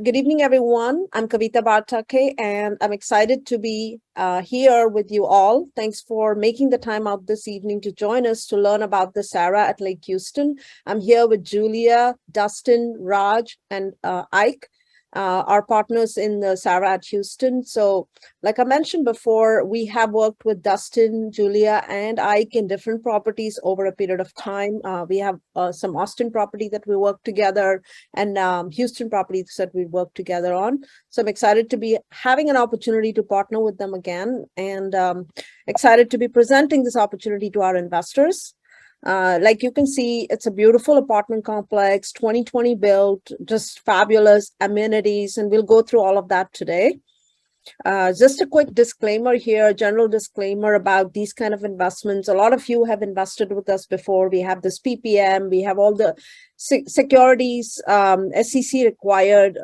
Good evening, everyone. I'm Kavita Bartake, and I'm excited to be here with you all. Thanks for making the time out this evening to join us to learn about the Sarah at Lake Houston. I'm here with Julia, Dustin, Raj, and Ike, our partners in the Sarah at Houston. So, like I mentioned before, we have worked with Dustin, Julia, and Ike in different properties over a period of time. We have some Austin property that we work together and Houston properties that we work together on. So I'm excited to be having an opportunity to partner with them again, and excited to be presenting this opportunity to our investors. Like you can see, it's a beautiful apartment complex, 2020 built, just fabulous amenities, and we'll go through all of that today. Just a quick disclaimer here, general disclaimer about these kind of investments. A lot of you have invested with us before. We have this PPM, we have all the securities, SEC required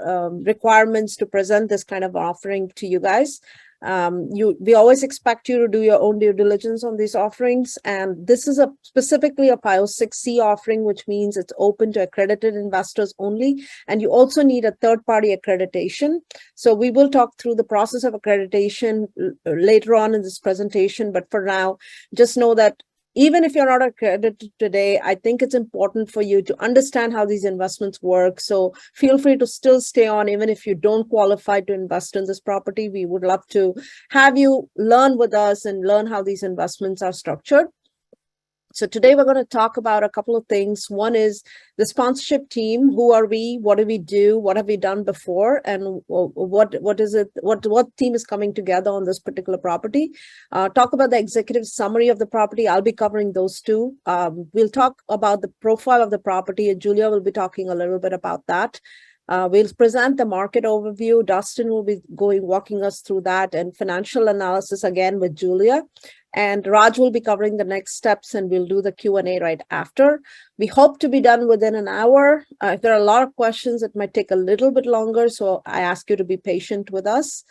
requirements to present this kind of offering to you guys. We always expect you to do your own due diligence on these offerings, and this is specifically a PIO 6C offering, which means it's open to accredited investors only, and you also need a third-party accreditation. So we will talk through the process of accreditation later on in this presentation, but for now, just know that even if you're not accredited today, I think it's important for you to understand how these investments work. So feel free to still stay on, even if you don't qualify to invest in this property. We would love to have you learn with us and learn how these investments are structured. So today we're going to talk about a couple of things. One is the team. Who are we? What do we do? What have we done before? And what is it? What team is coming together on this particular property? Talk about the executive summary of the property. I'll be covering those two. We'll talk about the profile of the property, and Julia will be talking a little bit about that. We'll present the market overview. Dustin will be walking us through that, and financial analysis again with Julia. And Raj will be covering the next steps, and we'll do the Q&A right after. We hope to be done within an hour. If there are a lot of questions, it might take a little bit longer, so I ask you to be patient with us.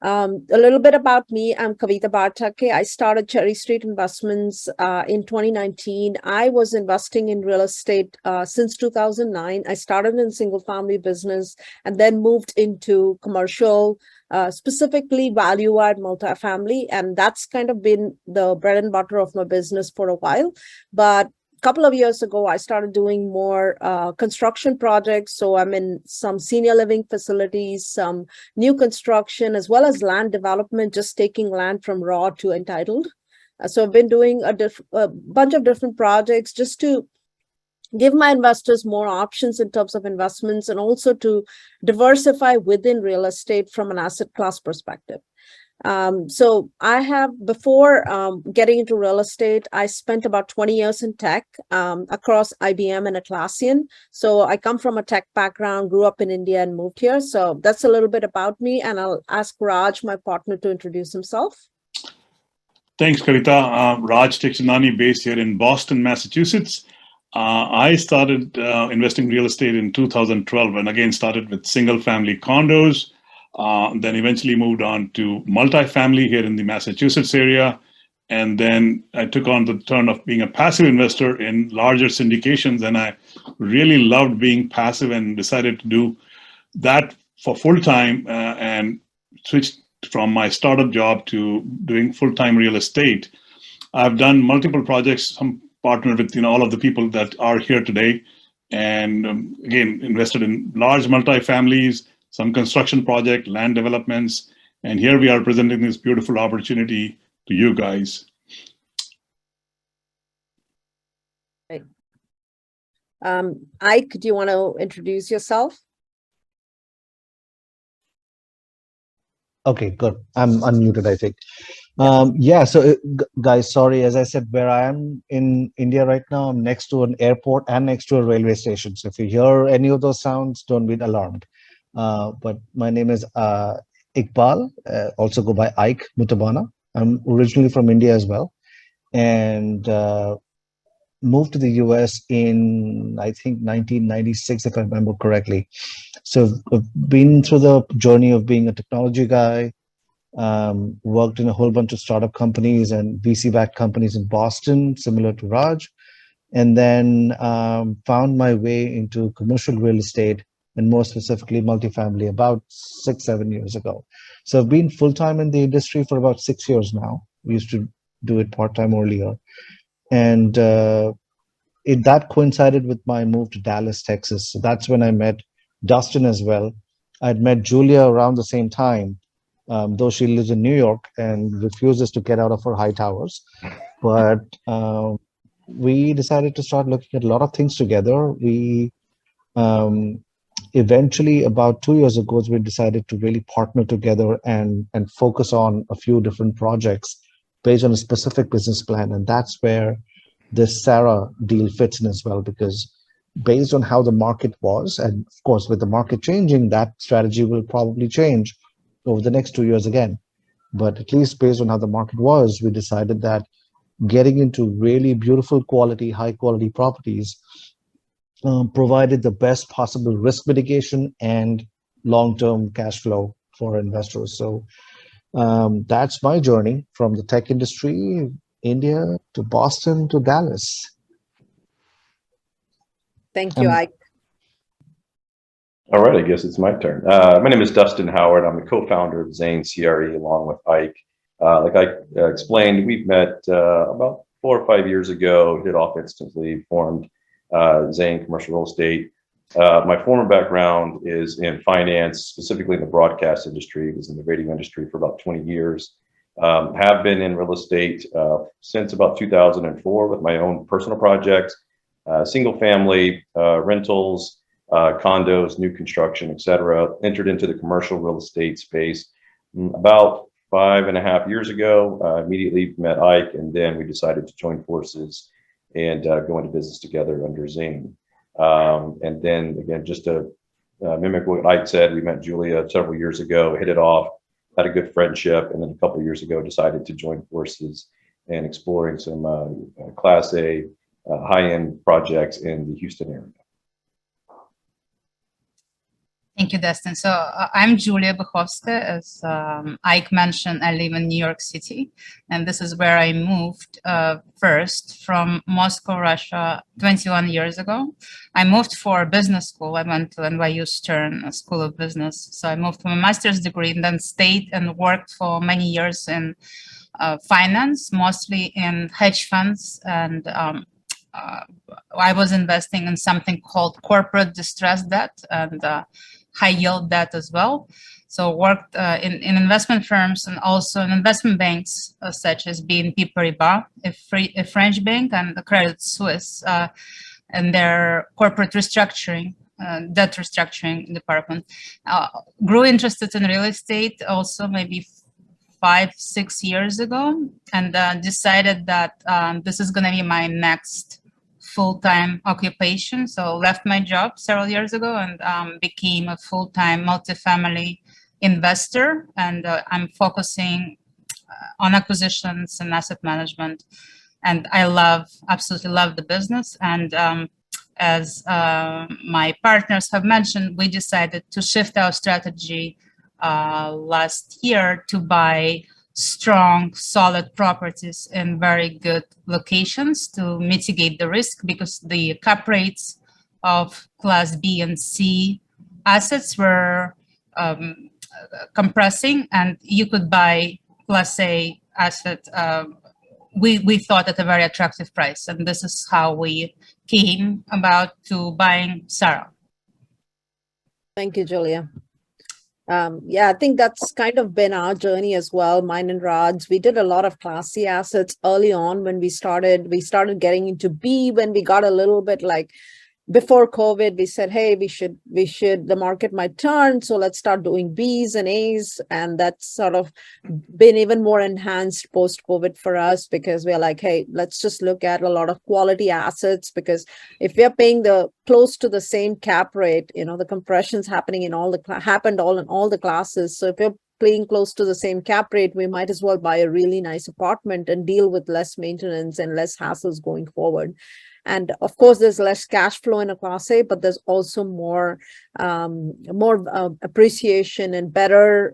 A little bit about me. I'm Kavita Bartake. I started Cherry Street Investments in 2019. I was investing in real estate since 2009. I started in single family business and then moved into commercial, specifically value add multifamily. And that's kind of been the bread and butter of my business for a while. But couple of years ago, I started doing more construction projects. So I'm in some senior living facilities, some new construction, as well as land development, just taking land from raw to entitled. So I've been doing a bunch of different projects just to give my investors more options in terms of investments, and also to diversify within real estate from an asset class perspective. So I have, before getting into real estate, I spent about 20 years in tech across IBM and Atlassian. So I come from a tech background, grew up in India and moved here. So that's a little bit about me, and I'll ask Raj, my partner, to introduce himself. Thanks, Kavita. Raj Tekshanani, based here in Boston, Massachusetts. I started investing in real estate in 2012, and again started with single family condos. Then eventually moved on to multifamily here in the Massachusetts area. And then I took on the turn of being a passive investor in larger syndications. And I really loved being passive and decided to do that for full time and switched from my startup job to doing full-time real estate. I've done multiple projects, some partnered with all of the people that are here today. And again, invested in large multifamilies, some construction project, land developments, and here we are presenting this beautiful opportunity to you guys. Right. Ike, do you want to introduce yourself? Okay, good. I'm unmuted, I think. Yeah, so guys, sorry, as I said, where I am in India right now, I'm next to an airport and next to a railway station. So if you hear any of those sounds, don't be alarmed. But my name is Iqbal, also go by Ike Mutabana. I'm originally from India as well, and moved to the US in, I think, 1996, if I remember correctly. So I've been through the journey of being a technology guy, worked in a whole bunch of startup companies and VC-backed companies in Boston, similar to Raj, and then found my way into commercial real estate and more specifically multifamily about 6, 7 years ago. So I've been full time in the industry for about 6 years now. We used to do it part time earlier, and that coincided with my move to Dallas, Texas. So that's when I met Dustin as well. I'd met Julia around the same time, though she lives in New York and refuses to get out of her high towers. But we decided to start looking at a lot of things together. We um, eventually, about 2 years ago, we decided to really partner together and focus on a few different projects based on a specific business plan. And that's where this Sarah deal fits in as well, because based on how the market was, and of course, with the market changing, that strategy will probably change over the next 2 years again. But at least based on how the market was, we decided that getting into really beautiful quality, high quality properties provided the best possible risk mitigation and long-term cash flow for investors. So that's my journey from the tech industry, India to Boston to Dallas. Thank you, Um, Ike. All right, I guess it's my turn. My name is Dustin Howard. I'm the co-founder of Zane CRE along with Ike. Like I explained, we've met about 4 or 5 years ago, hit off instantly, formed Zane Commercial Real Estate. My former background is in finance, specifically in the broadcast industry. I was in the radio industry for about 20 years. Have been in real estate since about 2004 with my own personal projects, single family rentals, condos, new construction, et cetera. Entered into the commercial real estate space about 5.5 years ago. Immediately met Ike, and then we decided to join forces and go into business together under Zane. And then again, just to mimic what Ike said, we met Julia several years ago, hit it off, had a good friendship, and then a couple of years ago decided to join forces and exploring some Class A high-end projects in the Houston area. Thank you, Dustin. So I'm Julia Bukhovska. As Ike mentioned, I live in New York City, and this is where I moved first from Moscow, Russia, 21 years ago. I moved for business school. I went to NYU Stern School of Business. So I moved for my master's degree and then stayed and worked for many years in finance, mostly in hedge funds, and I was investing in something called corporate distressed debt and high yield debt as well. So worked in investment firms and also in investment banks such as BNP Paribas, a French bank, and the Credit Suisse, and their corporate restructuring, debt restructuring department. Grew interested in real estate also maybe 5-6 years ago, and decided that this is going to be my next full-time occupation. So left my job several years ago and became a full-time multifamily investor. And I'm focusing on acquisitions and asset management. And I absolutely love the business. And as my partners have mentioned, we decided to shift our strategy last year to buy strong, solid properties in very good locations to mitigate the risk, because the cap rates of Class B and C assets were compressing, and you could buy Class A asset, we thought, at a very attractive price. And this is how we came about to buying Sarah. Thank you, Julia. Yeah, I think that's kind of been our journey as well, mine and Raj's. We did a lot of Class C assets early on when we started. We started getting into B when we got a little bit like before COVID. We said, hey, we should, the market might turn, so let's start doing Bs and As. And that's sort of been even more enhanced post-COVID for us, because we're like, hey, let's just look at a lot of quality assets, because if we're paying the close to the same cap rate, the compression's happening in all the classes. So if you're paying close to the same cap rate, we might as well buy a really nice apartment and deal with less maintenance and less hassles going forward. And of course, there's less cash flow in a Class A, but there's also more appreciation and better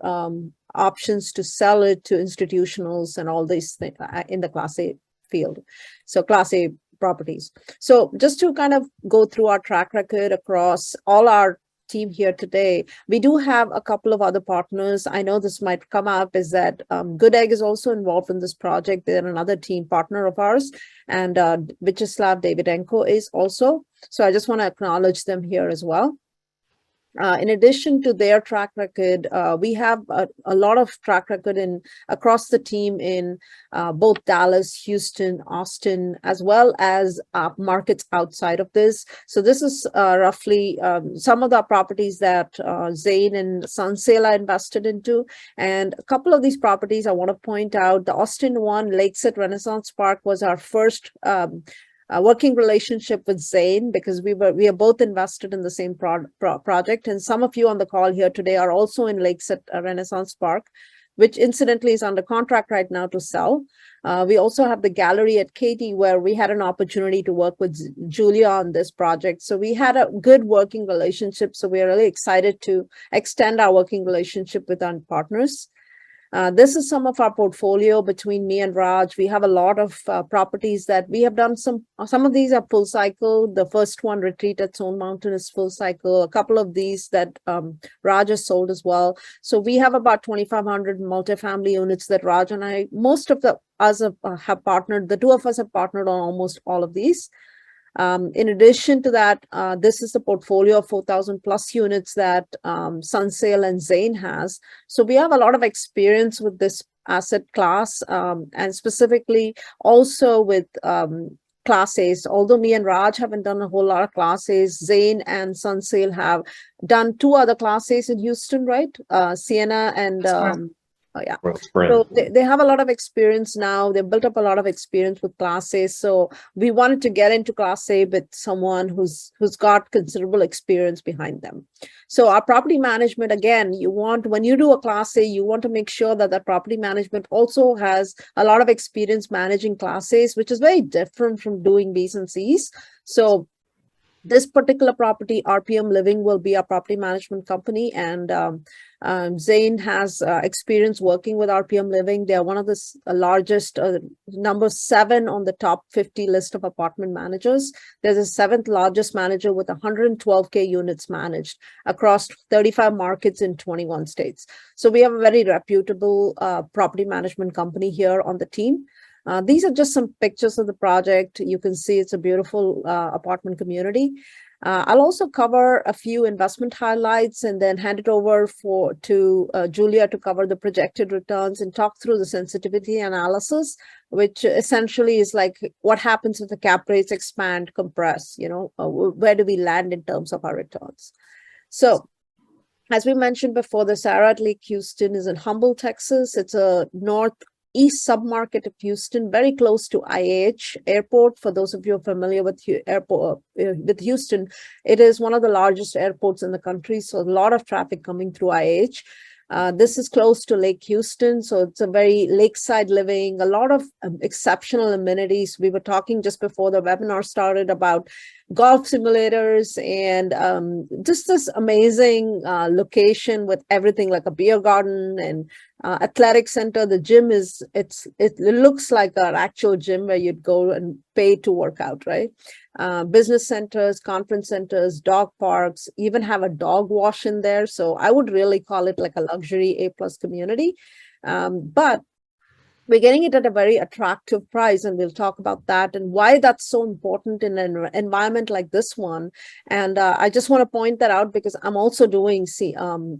options to sell it to institutionals and all these things in the Class A field. So Class A properties. So just to kind of go through our track record across all our team here today. We do have a couple of other partners. I know this might come up, is that Good Egg is also involved in this project. They're another team partner of ours, and Vyacheslav Davidenko is also. So I just want to acknowledge them here as well. In addition to their track record, we have a lot of track record across the team in both Dallas, Houston, Austin, as well as markets outside of this. So this is roughly some of the properties that Zane and Sunsail are invested into. And a couple of these properties I want to point out. The Austin one, Lakeside Renaissance Park, was our first working relationship with Zane, because we are both invested in the same project. And some of you on the call here today are also in Lakeside Renaissance Park, which incidentally is under contract right now to sell. We also have the gallery at Katy, where we had an opportunity to work with Julia on this project. So we had a good working relationship. So we are really excited to extend our working relationship with our partners. This is some of our portfolio between me and Raj. We have a lot of properties that we have done. Some of these are full cycle. The first one, Retreat at Stone Mountain, is full cycle. A couple of these that Raj has sold as well. So we have about 2,500 multifamily units that Raj and I, most of us have partnered. The two of us have partnered on almost all of these. In addition to that, this is the portfolio of 4,000 plus units that Sunsail and Zane has. So we have a lot of experience with this asset class, and specifically also with Class A's. Although me and Raj haven't done a whole lot of Class A's, Zane and Sunsail have done 2 other Class A's in Houston, right? Sienna and oh yeah. So they have a lot of experience now. They've built up a lot of experience with Class A. So we wanted to get into Class A with someone who's got considerable experience behind them. So our property management, again, when you do a Class A, you want to make sure that the property management also has a lot of experience managing Class A's, which is very different from doing B's and C's. So this particular property, RPM Living, will be our property management company, and Zane has experience working with RPM Living. They are one of the largest, number 7 on the top 50 list of apartment managers. They're the 7th largest manager with 112K units managed across 35 markets in 21 states. So we have a very reputable property management company here on the team. These are just some pictures of the project. You can see it's a beautiful apartment community. I'll also cover a few investment highlights and then hand it over to Julia to cover the projected returns and talk through the sensitivity analysis, which essentially is like what happens if the cap rates expand, compress, where do we land in terms of our returns. So as we mentioned before, the Sarah at Lake Houston is in Humble, Texas. It's a northeast submarket of Houston, very close to IAH Airport. For those of you who are familiar with with Houston, it is one of the largest airports in the country, so a lot of traffic coming through IAH. This is close to Lake Houston, so it's a very lakeside living, a lot of exceptional amenities. We were talking just before the webinar started about golf simulators and just this amazing location with everything like a beer garden and athletic center. The gym it looks like an actual gym where you'd go and pay to work out, right? Business centers, conference centers, dog parks, even have a dog wash in there. So I would really call it like a luxury A+ community. But we're getting it at a very attractive price, and we'll talk about that and why that's so important in an environment like this one. And I just want to point that out because I'm also doing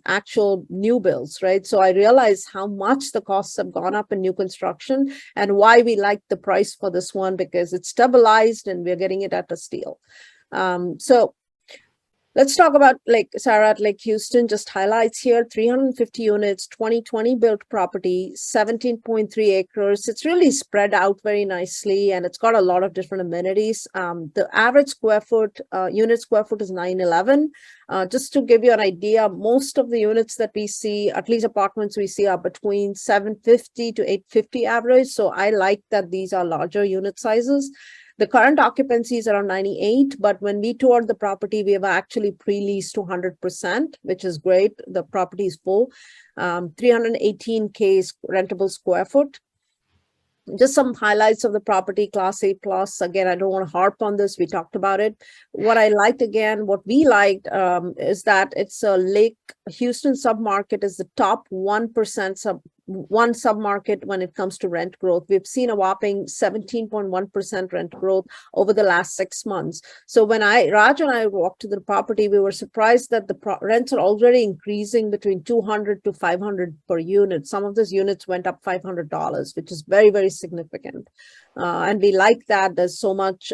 actual new builds, right? So I realize how much the costs have gone up in new construction and why we like the price for this one, because it's stabilized and we're getting it at a steal. So let's talk about Sarah at Lake Houston, just highlights here, 350 units, 2020 built property, 17.3 acres. It's really spread out very nicely and it's got a lot of different amenities. The average unit square foot is 911. Just to give you an idea, most of the units that we see, at least apartments we see, are between 750 to 850 average. So I like that these are larger unit sizes. The current occupancy is around 98, but when we toured the property, we have actually pre-leased to 100%, which is great. The property is full. 318K rentable square foot. Just some highlights of the property, Class A plus. Again, I don't want to harp on this. We talked about it. What I liked, again, what we liked is that it's a Lake Houston submarket is the top 1% one submarket when it comes to rent growth. We've seen a whopping 17.1% rent growth over the last 6 months. So when Raj and I walked to the property, we were surprised that the rents are already increasing between 200 to 500 per unit. Some of those units went up $500, which is very, very significant. And we like that. There's so much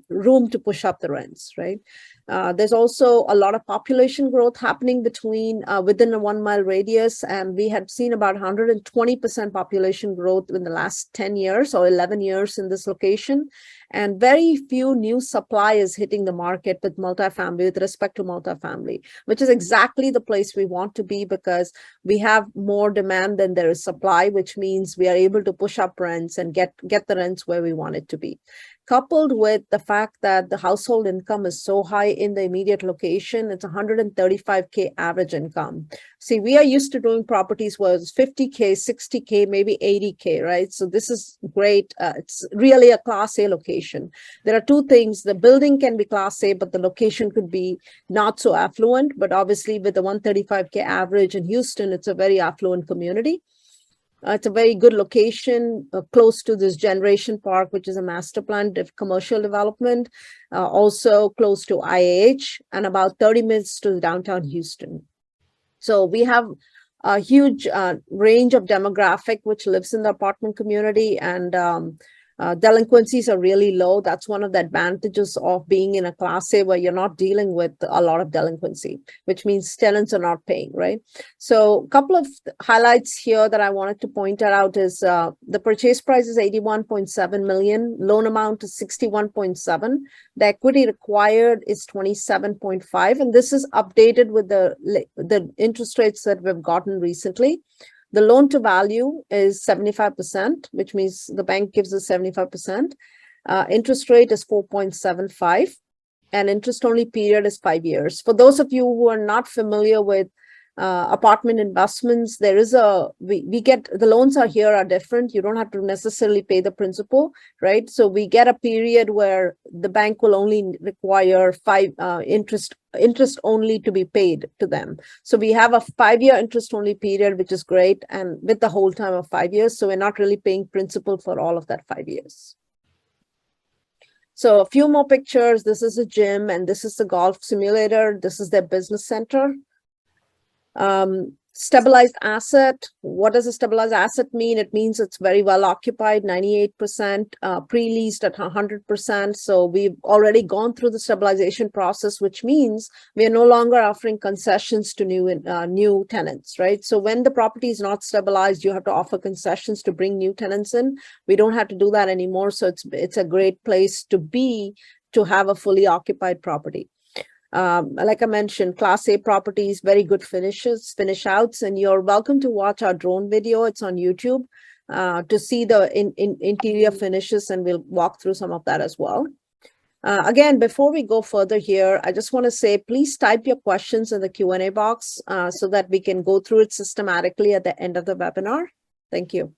room to push up the rents, right? There's also a lot of population growth happening within a 1 mile radius. And we had seen about 120% population growth in the last 10 years or 11 years in this location. And very few new supply is hitting the market with multifamily, with respect to multifamily, which is exactly the place we want to be because we have more demand than there is supply, which means we are able to push up rents and get the rents where we want it to be. Coupled with the fact that the household income is so high in the immediate location, it's $135K average income. See, we are used to doing properties where it's $50K, $60K, maybe $80K, right? So this is great. It's really a Class A location. There are two things. The building can be Class A, but the location could be not so affluent. But obviously with the $135K average in Houston, it's a very affluent community. It's a very good location, close to this Generation Park, which is a master plan commercial development, also close to IAH and about 30 minutes to downtown Houston. So we have a huge range of demographic which lives in the apartment community, and delinquencies are really low. That's one of the advantages of being in a Class A where you're not dealing with a lot of delinquency, which means tenants are not paying, right? So a couple of highlights here that I wanted to point out is the purchase price is $81.7 million. Loan amount is $61.7. The equity required is $27.5. And this is updated with the interest rates that we've gotten recently. The loan to value is 75%, which means the bank gives us 75%. Interest rate is 4.75, and interest only period is 5 years. For those of you who are not familiar with apartment investments, there is we get the loans are different. You don't have to necessarily pay the principal, right? So we get a period where the bank will only require interest only to be paid to them. So we have a 5-year interest only period, which is great, and with the whole time of 5 years. So we're not really paying principal for all of that 5 years. So a few more pictures. This is a gym and this is the golf simulator. This is their business center. Stabilized asset. What does a stabilized asset mean? It means it's very well occupied, 98%, pre-leased at 100%. So we've already gone through the stabilization process, which means we are no longer offering concessions to new tenants, right? So when the property is not stabilized, you have to offer concessions to bring new tenants in. We don't have to do that anymore. So it's a great place to be, to have a fully occupied property. Like I mentioned, Class A properties, very good finish outs, and you're welcome to watch our drone video. It's on YouTube to see the interior finishes, and we'll walk through some of that as well. Again, before we go further here, I just want to say, please type your questions in the Q&A box so that we can go through it systematically at the end of the webinar. Thank you.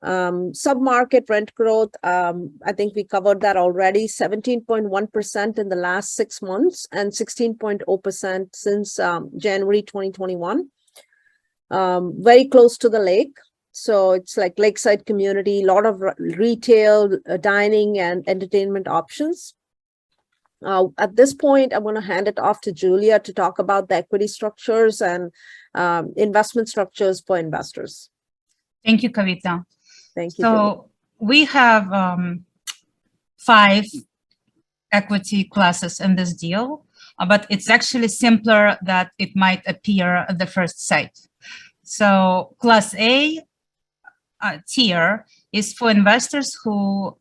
Submarket rent growth, I think we covered that already, 17.1% in the last 6 months and 16.0% since January 2021. Very close to the lake. So it's like lakeside community, a lot of retail, dining and entertainment options. At this point, I'm going to hand it off to Julia to talk about the equity structures and investment structures for investors. Thank you, Kavita. Thank you. So we have 5 equity classes in this deal, but it's actually simpler than it might appear at the first sight. So Class A tier is for investors who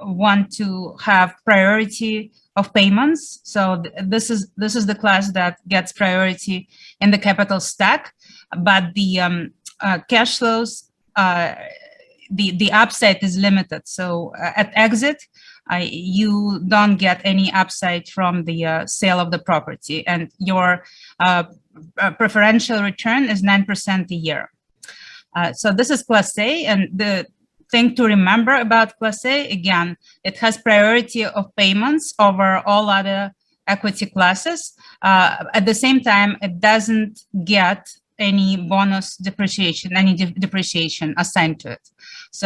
want to have priority of payments. So this is the class that gets priority in the capital stack, but the cash flows, the upside is limited. So at exit, you don't get any upside from the sale of the property, and your preferential return is 9% a year. So this is Class A, and the thing to remember about Class A, again, it has priority of payments over all other equity classes. At the same time, it doesn't get any bonus depreciation, any depreciation assigned to it. So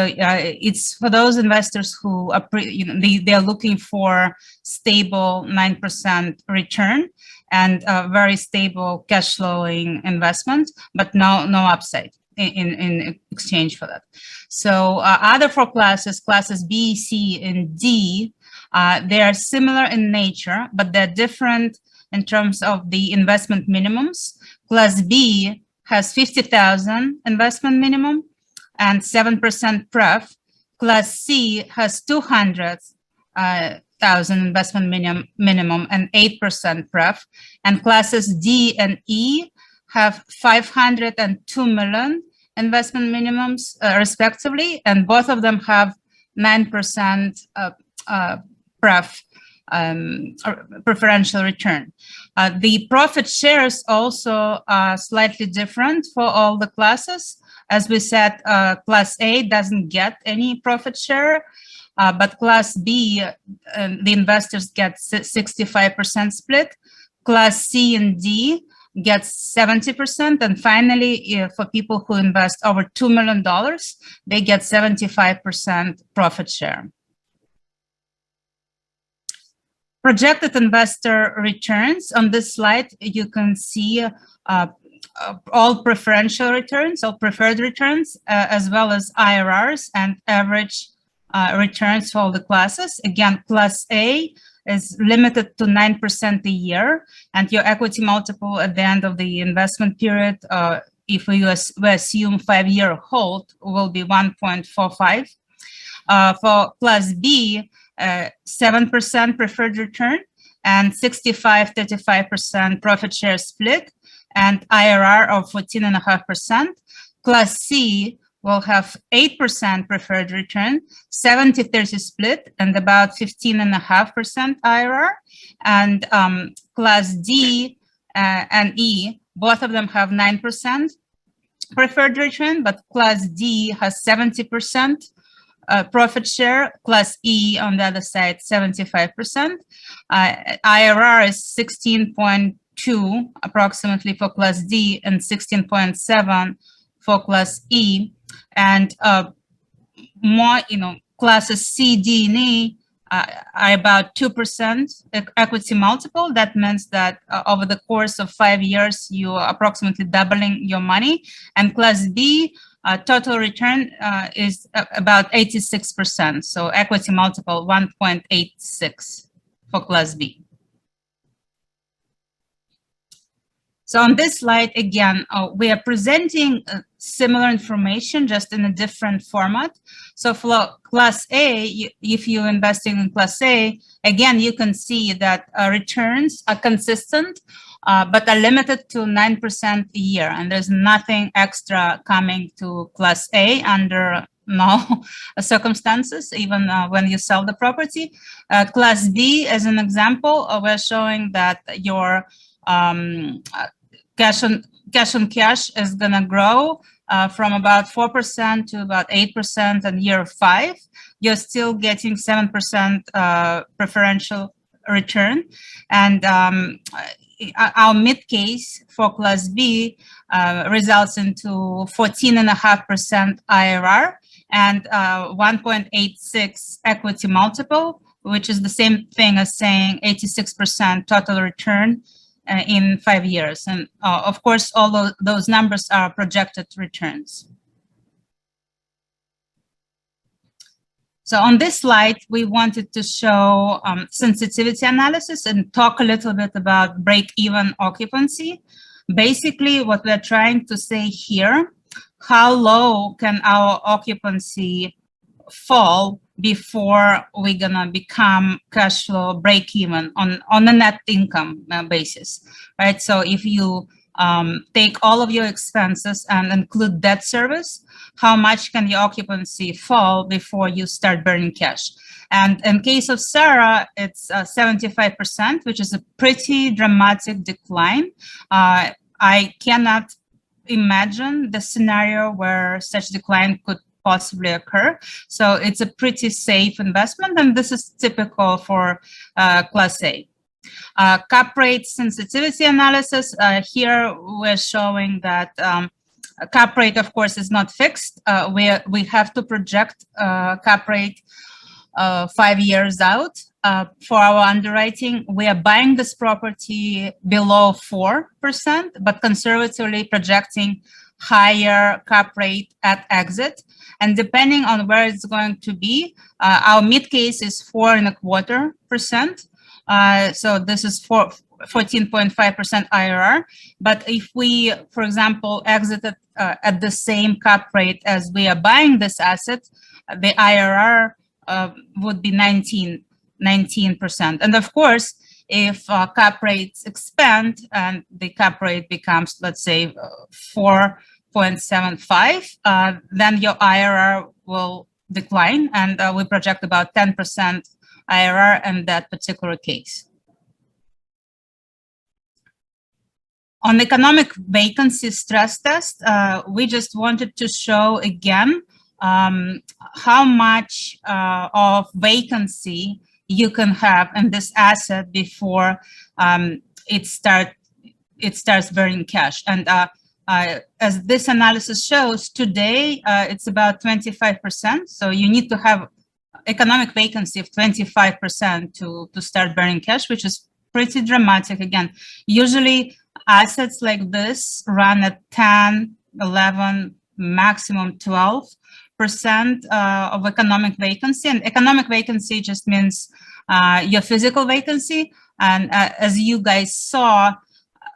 it's for those investors who are, they're looking for stable 9% return and a very stable cash flowing investment, but no upside in exchange for that. So other four classes, classes B, C, and D, they are similar in nature, but they're different in terms of the investment minimums. Class B has 50,000 investment minimum and 7% pref. Class C has 200,000 investment minimum and 8% pref. And classes D and E have 500 and 2 million investment minimums respectively, and both of them have 9% pref. Preferential return. The profit shares also are slightly different for all the classes. As we said, Class A doesn't get any profit share, but Class B, the investors get 65% split. Class C and D gets 70%. And finally, for people who invest over $2 million, they get 75% profit share. Projected investor returns. On this slide, you can see all preferential returns, all preferred returns, as well as IRRs and average returns for all the classes. Again, Class A is limited to 9% a year, and your equity multiple at the end of the investment period, if we assume 5-year hold, will be 1.45. For Class B, 7% preferred return and 65-35% profit share split and IRR of 14.5%. Class C will have 8% preferred return, 70-30 split, and about 15.5% IRR. And Class D and E, both of them have 9% preferred return, but Class D has 70% profit share. Class E on the other side, 75%. IRR is 16.2 approximately for Class D and 16.7 for Class E. And more, classes C, D, and E are about 2% equity multiple. That means that over the course of 5 years, you are approximately doubling your money. And Class B, total return is about 86%. So equity multiple 1.86 for Class B. So on this slide, again, we are presenting similar information, just in a different format. So for Class A, if you're investing in Class A, again, you can see that returns are consistent, but are limited to 9% a year. And there's nothing extra coming to Class A under no circumstances, even when you sell the property. Class B, as an example, we're showing that your cash on cash is going to grow from about 4% to about 8% in year 5. You're still getting 7% preferential return. And our mid case for Class B results into 14.5% IRR and 1.86 equity multiple, which is the same thing as saying 86% total return in 5 years. And of course, all those numbers are projected returns. So on this slide, we wanted to show sensitivity analysis and talk a little bit about break-even occupancy. Basically, what we're trying to say here, how low can our occupancy fall before we're gonna become cash flow break-even on a net income basis, right? So if you take all of your expenses and include debt service, how much can your occupancy fall before you start burning cash? And in case of Sarah, it's 75%, which is a pretty dramatic decline. I cannot imagine the scenario where such decline could possibly occur. So it's a pretty safe investment, and this is typical for Class A. Cap rate sensitivity analysis. Here we're showing that cap rate, of course, is not fixed. We have to project cap rate 5 years out. For our underwriting, we are buying this property below 4%, but conservatively projecting higher cap rate at exit. And depending on where it's going to be, our mid case is 4.25%. So this is 14.5% IRR. But if we, for example, exited at the same cap rate as we are buying this asset, the IRR would be 19%. And of course, if cap rates expand and the cap rate becomes, let's say, 4.75, then your IRR will decline, and we project about 10% IRR in that particular case. On economic vacancy stress test, we just wanted to show again how much of vacancy you can have in this asset before it starts burning cash. And as this analysis shows, today it's about 25%. So you need to have economic vacancy of 25% to start burning cash, which is pretty dramatic. Again, usually assets like this run at 10, 11, maximum 12% of economic vacancy. And economic vacancy just means your physical vacancy. And as you guys saw,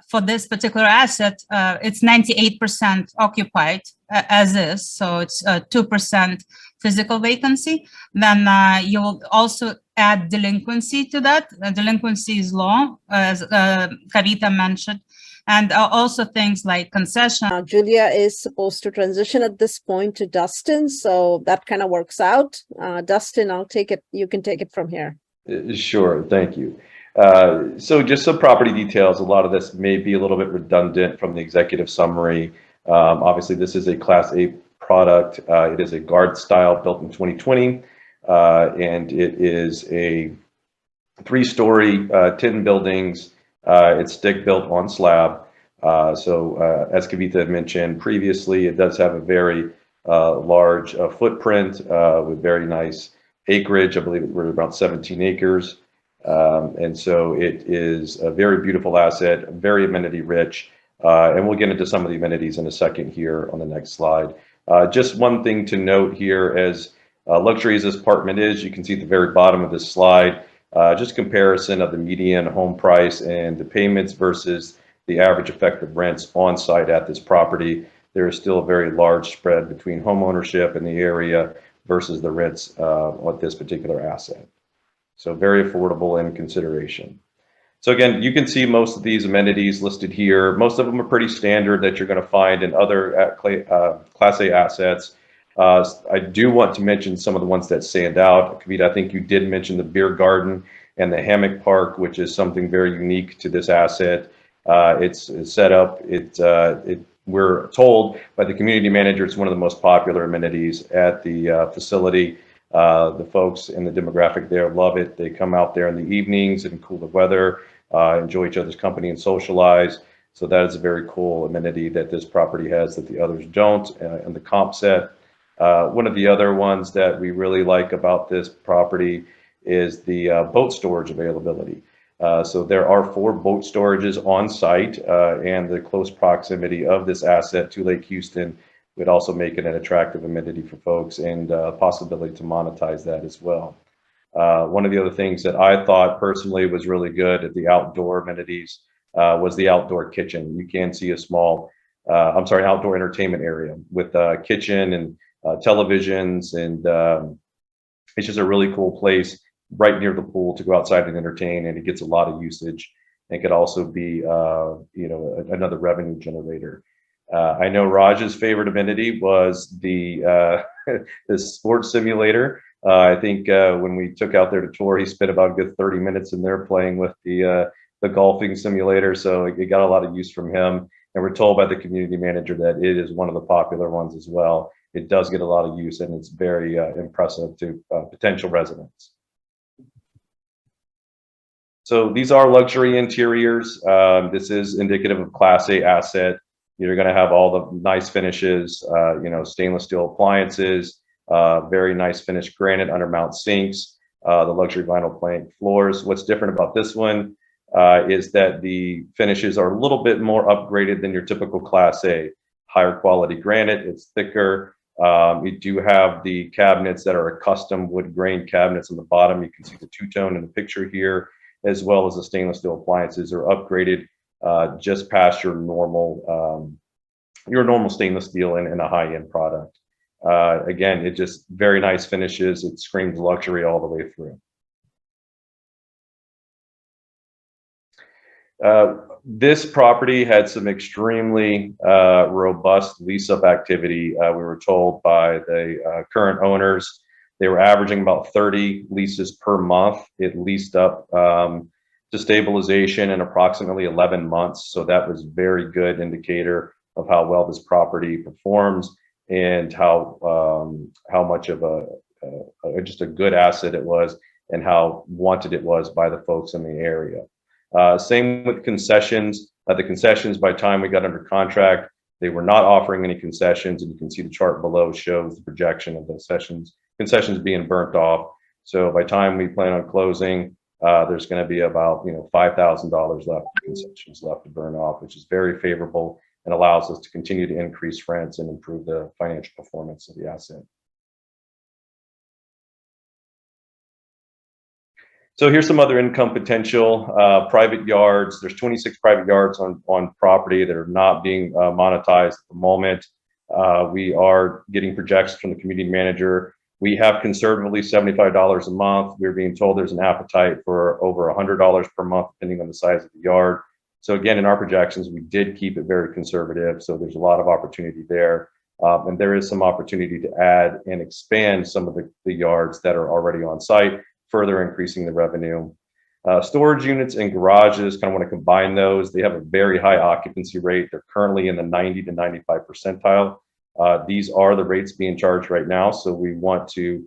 for this particular asset, it's 98% occupied as is. So it's 2% physical vacancy. Then you will also add delinquency to that. Delinquency is low, as Kavita mentioned. And also things like concession. Julia is supposed to transition at this point to Dustin, so that kind of works out. Dustin, I'll take it. You can take it from here. Sure, thank you. So just some property details. A lot of this may be a little bit redundant from the executive summary. Obviously, this is a Class A product. It is a guard style built in 2020, and it is a 3-story tin buildings. It's stick built on slab. So as Kavita had mentioned previously, it does have a very large footprint with very nice acreage. I believe we're about 17 acres. And so it is a very beautiful asset, very amenity rich. And we'll get into some of the amenities in a second here on the next slide. Just one thing to note here, as luxury as this apartment is, you can see at the very bottom of this slide, just comparison of the median home price and the payments versus the average effective rents on site at this property. There is still a very large spread between home ownership in the area versus the rents on this particular asset. So very affordable in consideration. So again, you can see most of these amenities listed here. Most of them are pretty standard that you're going to find in other Class A assets. I do want to mention some of the ones that stand out. Kavita, I think you did mention the beer garden and the hammock park, which is something very unique to this asset. It's set up. We're told by the community manager it's one of the most popular amenities at the facility. The folks in the demographic there love it. They come out there in the evenings in cooler weather, enjoy each other's company and socialize. So that is a very cool amenity that this property has that the others don't in the comp set. One of the other ones that we really like about this property is the boat storage availability. So there are 4 boat storages on site, and the close proximity of this asset to Lake Houston would also make it an attractive amenity for folks, and possibility to monetize that as well. One of the other things that I thought personally was really good at the outdoor amenities was the outdoor kitchen. You can see a small, outdoor entertainment area with a kitchen and televisions, and it's just a really cool place right near the pool to go outside and entertain, and it gets a lot of usage. It could also be, another revenue generator. I know Raj's favorite amenity was the the sports simulator. I think when we took out there to tour, he spent about a good 30 minutes in there playing with the golfing simulator. So it got a lot of use from him. And we're told by the community manager that it is one of the popular ones as well. It does get a lot of use and it's very impressive to potential residents. So these are luxury interiors. This is indicative of Class A asset. You're going to have all the nice finishes, stainless steel appliances, very nice finished granite undermount sinks, the luxury vinyl plank floors. What's different about this one is that the finishes are a little bit more upgraded than your typical Class A. Higher quality granite, it's thicker. We do have the cabinets that are custom wood grain cabinets on the bottom. You can see the two-tone in the picture here, as well as the stainless steel appliances are upgraded just past your normal stainless steel in a high-end product. Again, it just very nice finishes. It screams luxury all the way through. This property had some extremely robust lease-up activity. We were told by the current owners they were averaging about 30 leases per month. It leased up to stabilization in approximately 11 months. So that was very good indicator of how well this property performs and how much of just a good asset it was and how wanted it was by the folks in the area. Same with concessions. The concessions, by the time we got under contract, they were not offering any concessions, and you can see the chart below shows the projection of the concessions being burnt off. So by the time we plan on closing, there's going to be about $5,000 left of concessions left to burn off, which is very favorable and allows us to continue to increase rents and improve the financial performance of the asset. So here's some other income potential. Private yards. There's 26 private yards on property that are not being monetized at the moment. We are getting projections from the community manager. We have conservatively $75 a month. We're being told there's an appetite for over $100 per month, depending on the size of the yard. So again, in our projections, we did keep it very conservative. So there's a lot of opportunity there. And there is some opportunity to add and expand some of the yards that are already on site, further increasing the revenue. Storage units and garages, kind of want to combine those. They have a very high occupancy rate. They're currently in the 90 to 95 percentile. These are the rates being charged right now. So we want to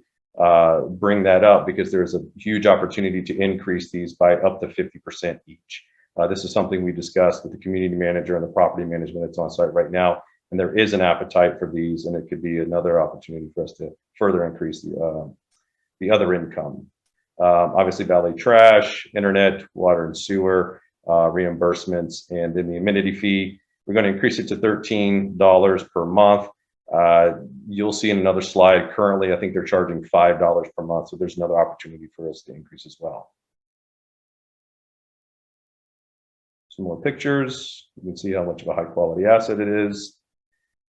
bring that up because there's a huge opportunity to increase these by up to 50% each. This is something we discussed with the community manager and the property management that's on site right now. And there is an appetite for these, and it could be another opportunity for us to further increase the other income. Obviously, valet trash, internet, water and sewer, reimbursements, and then the amenity fee. We're going to increase it to $13 per month. You'll see in another slide, currently, I think they're charging $5 per month. So there's another opportunity for us to increase as well. Some more pictures. You can see how much of a high quality asset it is.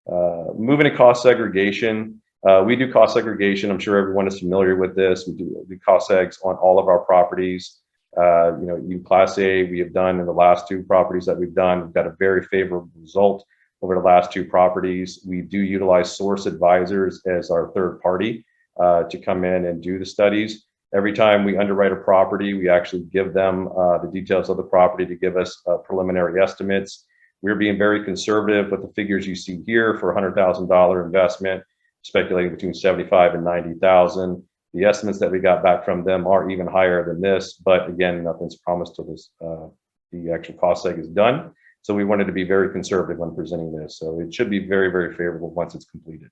Moving to cost segregation. We do cost segregation. I'm sure everyone is familiar with this. We do cost segs on all of our properties. Class A, we have done in the last two properties that we've done. We've got a very favorable result over the last two properties. We do utilize source advisors as our third party to come in and do the studies. Every time we underwrite a property, we actually give them the details of the property to give us preliminary estimates. We're being very conservative with the figures you see here for $100,000 investment, speculating between 75 and 90,000. The estimates that we got back from them are even higher than this, but again, nothing's promised till this the actual cost seg is done. So we wanted to be very conservative when presenting this. So it should be very, very favorable once it's completed.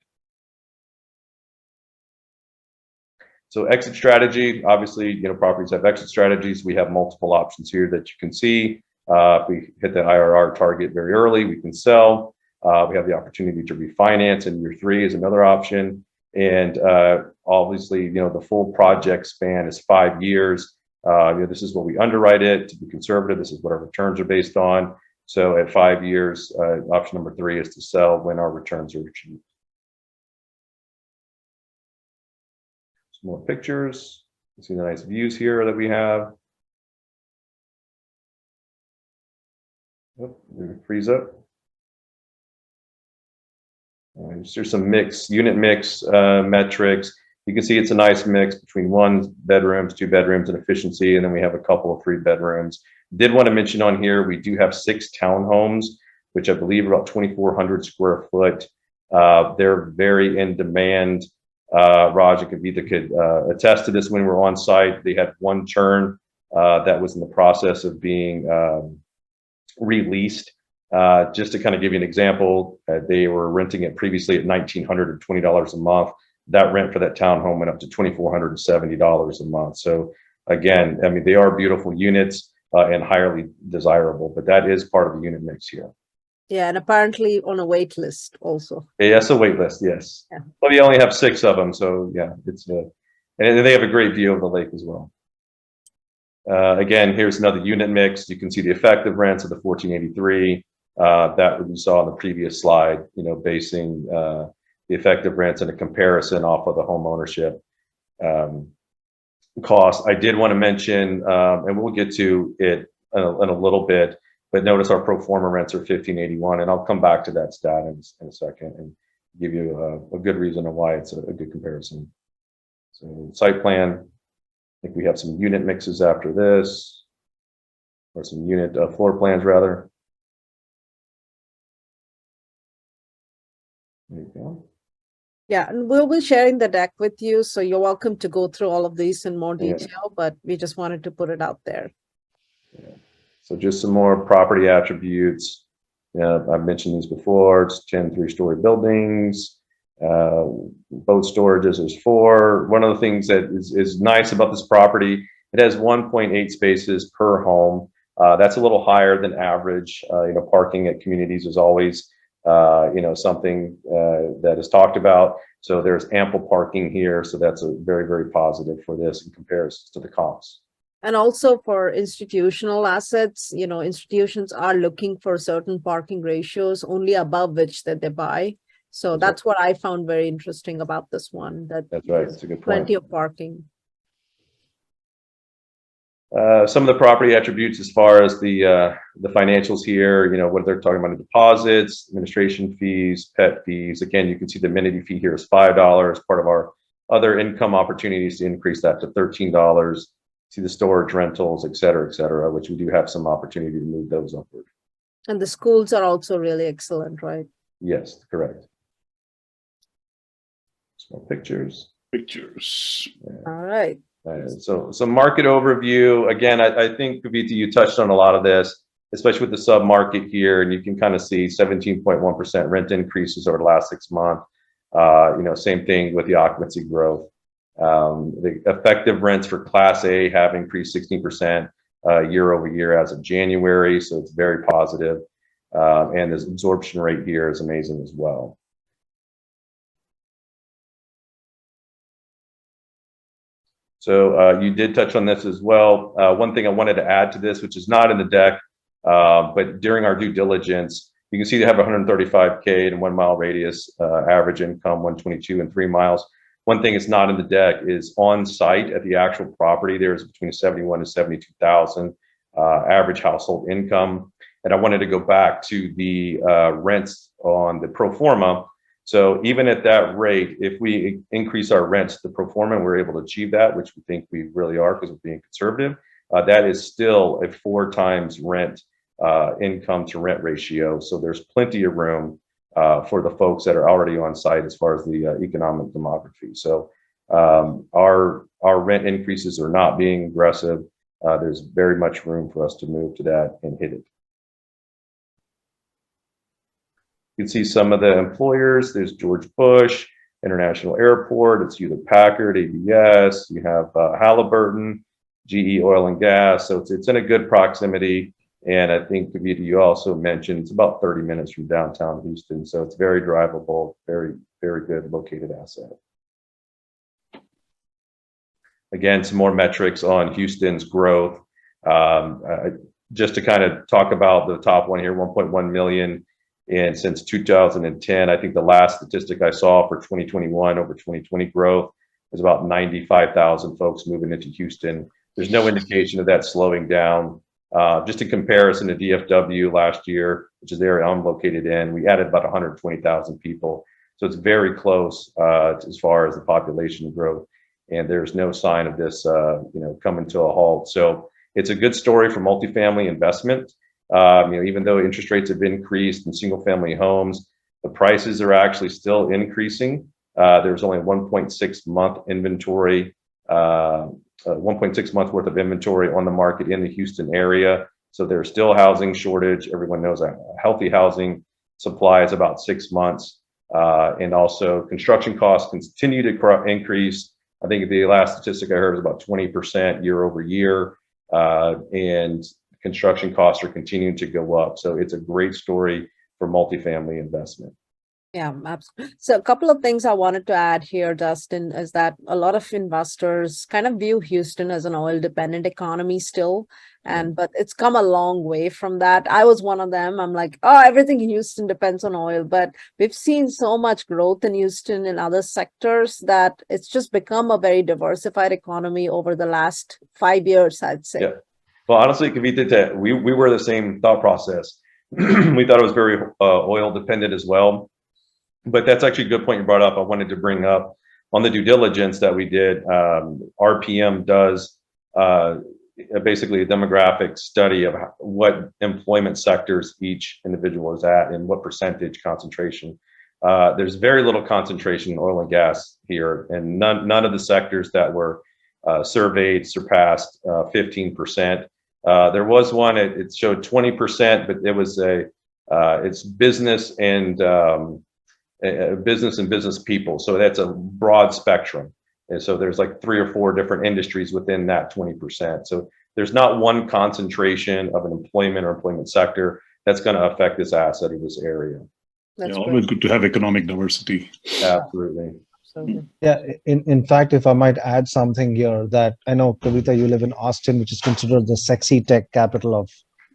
So exit strategy, obviously, properties have exit strategies. We have multiple options here that you can see. If we hit that IRR target very early, we can sell. We have the opportunity to refinance in year 3 is another option. And obviously, the full project span is 5 years. This is what we underwrite it to be conservative. This is what our returns are based on. So at 5 years, option number 3 is to sell when our returns are achieved. Some more pictures. You see the nice views here that we have. Oh, freeze up. There's some unit mix metrics. You can see it's a nice mix between 1 bedrooms, 2 bedrooms, and efficiency, and then we have a couple of 3 bedrooms. Did want to mention on here, we do have 6 townhomes which I believe are about 2,400 square foot. They're very in demand. Raj and Kavita could attest to this when we were on site. They had one turn that was in the process of being released. Just to kind of give you an example, they were renting it previously at $1,920 a month. That rent for that townhome went up to $2,470 a month. So again, I mean, they are beautiful units and highly desirable, but that is part of the unit mix here. Yeah, and apparently on a wait list also. Yeah, that's a wait list, yes. Yeah. But we only have 6 of them, so yeah, it's and they have a great view of the lake as well. Again, here's another unit mix. You can see the effective rents of the 1483. That we saw on the previous slide, you know, basing the effective rents and a comparison off of the home ownership cost. I did want to mention, and we'll get to it in a little bit, but notice our pro forma rents are 1581, and I'll come back to that stat in a second and give you a good reason on why it's a good comparison. So site plan, I think we have some unit mixes after this, or some unit floor plans rather. There you go. Yeah, and we'll be sharing the deck with you, so you're welcome to go through all of these in more Yeah. detail, but we just wanted to put it out there. Yeah. So just some more property attributes. I've mentioned these before. It's 10 3-story buildings. Boat storages is 4. One of the things that is nice about this property, it has 1.8 spaces per home. That's a little higher than average. You know, parking at communities is always you know, something that is talked about. So there's ample parking here. So that's a very, very positive for this in comparison to the comps. And also for institutional assets, you know, institutions are looking for certain parking ratios only above which that they buy. So that's what I found very interesting about this one, that That's right. That's a good point. plenty of parking. Some of the property attributes as far as the financials here, you know, what they're talking about, the deposits, administration fees, pet fees. Again, you can see the amenity fee here is $5, part of our other income opportunities to increase that to $13. See the storage rentals, et cetera, which we do have some opportunity to move those upward. And the schools are also really excellent, right? Yes, correct. Some more pictures. Pictures. Yeah. All right. So some market overview. Again, I think, Kavita, you touched on a lot of this, especially with the sub-market here, and you can kind of see 17.1% rent increases over the last 6 months. You know, same thing with the occupancy growth. The effective rents for Class A have increased 16% year over year as of January, so it's very positive. And the absorption rate here is amazing as well. So you did touch on this as well. One thing I wanted to add to this, which is not in the deck, but during our due diligence, you can see they have 135K in 1 mile radius, average income 122 in 3 miles. One thing that's not in the deck is on site at the actual property, there's between 71 and 72,000 average household income. And I wanted to go back to the rents on the pro forma. So even at that rate, if we increase our rents to pro forma, we're able to achieve that, which we think we really are because we're being conservative. That is still a 4 times rent income to rent ratio. So there's plenty of room for the folks that are already on site as far as the economic demography. So our rent increases are not being aggressive. There's very much room for us to move to that and hit it. You can see some of the employers. There's George Bush International Airport. It's Hewlett Packard, ABS. You have Halliburton, GE Oil and Gas. So it's in a good proximity. And I think, Kavita, you also mentioned it's about 30 minutes from downtown Houston. So it's very drivable, very, very good located asset. Again, some more metrics on Houston's growth. Just to kind of talk about the top one here, 1.1 million. And since 2010, I think the last statistic I saw for 2021 over 2020 growth was about 95,000 folks moving into Houston. There's no indication of that slowing down. Just in comparison to DFW last year, which is the area I'm located in, we added about 120,000 people. So it's very close as far as the population growth. And there's no sign of this, coming to a halt. So it's a good story for multifamily investment. Even though interest rates have increased in single family homes, the prices are actually still increasing. There's only 1.6 month inventory, 1.6 months worth of inventory on the market in the Houston area. So there's still housing shortage. Everyone knows that healthy housing supply is about 6 months. And also construction costs continue to increase. I think the last statistic I heard was about 20% year over year. And construction costs are continuing to go up. So it's a great story for multifamily investment. Yeah, absolutely. So a couple of things I wanted to add here, Dustin, is that a lot of investors kind of view Houston as an oil dependent economy still. But it's come a long way from that. I was one of them. I'm like, oh, everything in Houston depends on oil. But we've seen so much growth in Houston in other sectors that it's just become a very diversified economy over the last 5 years, I'd say. Yeah. Well, honestly, Kavita, we were the same thought process. We thought it was very oil dependent as well. But that's actually a good point you brought up. I wanted to bring up on the due diligence that we did. RPM does basically a demographic study of what employment sectors each individual is at and what percentage concentration. There's very little concentration in oil and gas here, and none of the sectors that were surveyed surpassed 15%. There was one, it showed 20%, but it was it's business and business people. So that's a broad spectrum. And so there's like 3 or 4 different industries within that 20%. So there's not one concentration of an employment or employment sector that's going to affect this asset or this area. That's always good to have economic diversity. Absolutely. Yeah, in fact, if I might add something here, that I know, Kavita, you live in Austin, which is considered the sexy tech capital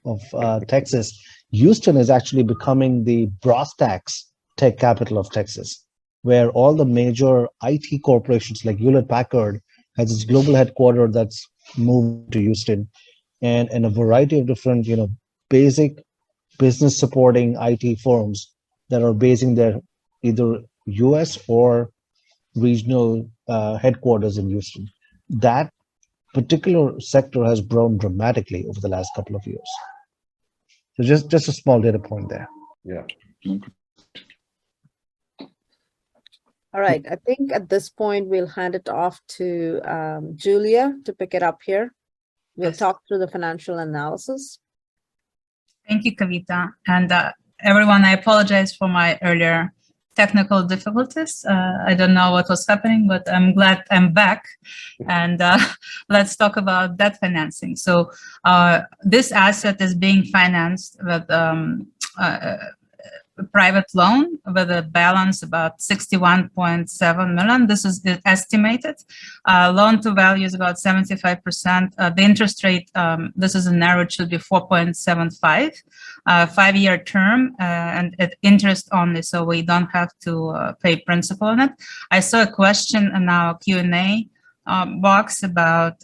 of Texas. Houston is actually becoming the brass tacks tech capital of Texas, where all the major IT corporations like Hewlett Packard has its global headquarters that's moved to Houston, and a variety of different, basic business supporting IT firms that are basing their either US or regional headquarters in Houston. That particular sector has grown dramatically over the last couple of years. So just a small data point there. Yeah. All right. I think at this point, we'll hand it off to Julia to pick it up here. We'll talk through the financial analysis. Thank you, Kavita. And everyone, I apologize for my earlier technical difficulties. I don't know what was happening, but I'm glad I'm back. And let's talk about debt financing. So this asset is being financed with a private loan with a balance about 61.7 million. This is the estimated. Loan to value is about 75%. The interest rate, this is a narrow, it should be 4.75. 5-year term and interest only, so we don't have to pay principal on it. I saw a question in our Q&A box about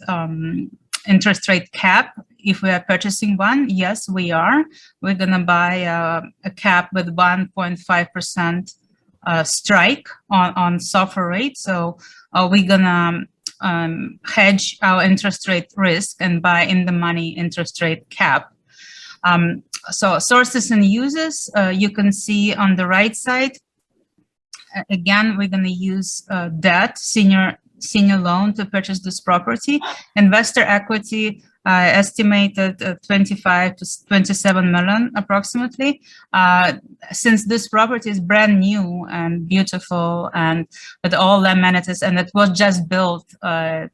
interest rate cap. If we are purchasing one, yes, we are. We're going to buy a cap with 1.5% strike on SOFR rate. So we're going to hedge our interest rate risk and buy in the money interest rate cap. So sources and uses, you can see on the right side. Again, we're going to use debt, senior loan to purchase this property. Investor equity estimated 25 to 27 million approximately. Since this property is brand new and beautiful and with all the amenities, and it was just built a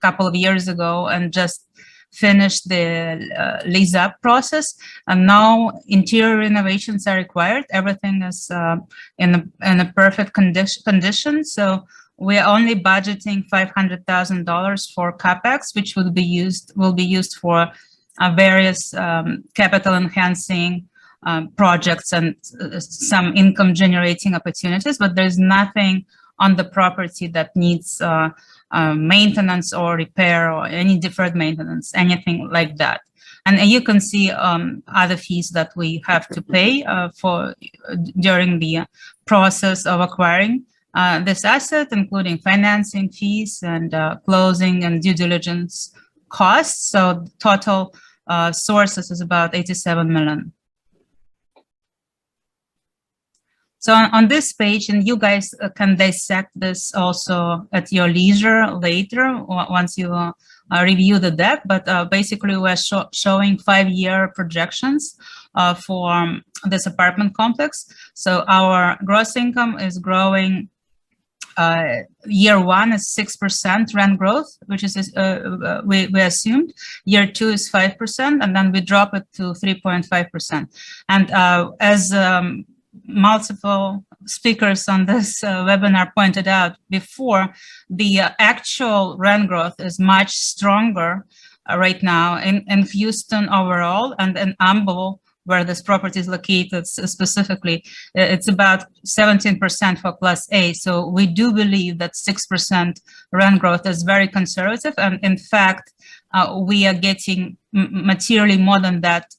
couple of years ago and just finished the lease up process, and now interior renovations are required. Everything is in a perfect condition. So we're only budgeting $500,000 for capex, which will be used for various capital enhancing projects and some income generating opportunities. But there's nothing on the property that needs maintenance or repair or any deferred maintenance, anything like that. And you can see other fees that we have to pay for during the process of acquiring this asset, including financing fees and closing and due diligence costs. So total sources is about 87 million. So on this page, and you guys can dissect this also at your leisure later once you review the deck, but basically we're showing 5-year projections for this apartment complex. So our gross income is growing. Year 1 is 6% rent growth, which is we assumed. Year 2 is 5%, and then we drop it to 3.5%. And as multiple speakers on this webinar pointed out before, the actual rent growth is much stronger right now in Houston overall, and in Humble, where this property is located specifically, it's about 17% for Class A. So we do believe that 6% rent growth is very conservative. And in fact, we are getting materially more than that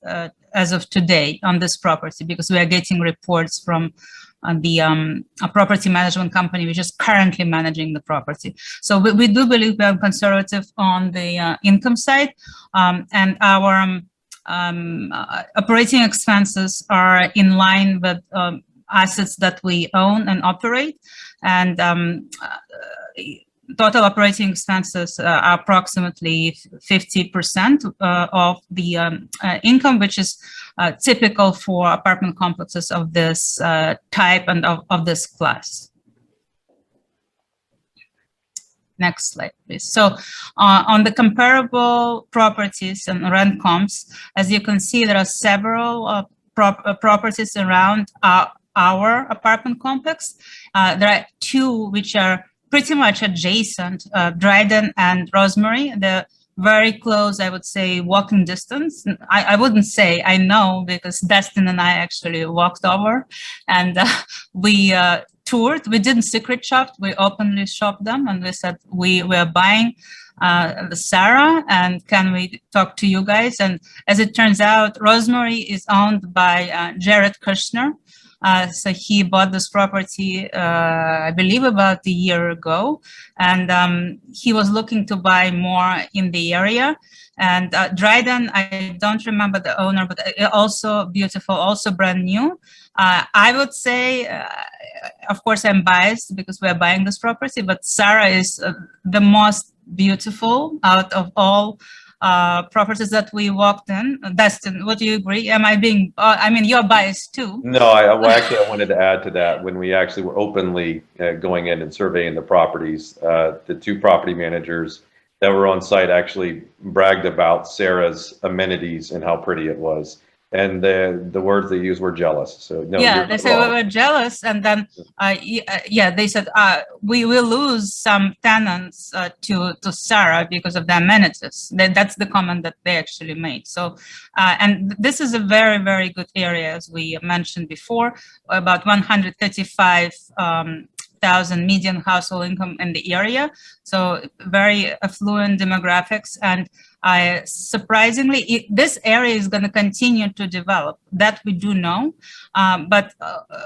as of today on this property, because we are getting reports from the property management company, which is currently managing the property. So we do believe we are conservative on the income side, and our operating expenses are in line with assets that we own and operate, and total operating expenses are approximately 50% of the income, which is typical for apartment complexes of this type and of this class. Next slide, please. So on the comparable properties and rent comps, as you can see, there are several properties around our apartment complex. There are 2 which are pretty much adjacent, Dryden and Rosemary. They're very close, I would say, walking distance. I wouldn't say, I know, because Dustin and I actually walked over, and we toured. We didn't secret shop, we openly shopped them, and we said we were buying the Sarah, and can we talk to you guys? And as it turns out, Rosemary is owned by Jared Kushner. So he bought this property, I believe, about a year ago, and he was looking to buy more in the area. And Dryden, I don't remember the owner, but also beautiful, also brand new. I would say, of course, I'm biased because we're buying this property, but Sarah is the most beautiful out of all properties that we walked in. Dustin, would you agree? Am I being, I mean, you're biased too. No, well, actually, I wanted to add to that. When we actually were openly going in and surveying the properties, the 2 property managers that were on site actually bragged about Sarah's amenities and how pretty it was. And the words they used were jealous. So no, yeah, they said we were jealous, and then yeah, they said we will lose some tenants to Sarah because of the amenities. That's the comment that they actually made. So and this is a very, very good area, as we mentioned before, about 135,000 median household income in the area. So very affluent demographics, and surprisingly, this area is going to continue to develop. That we do know, but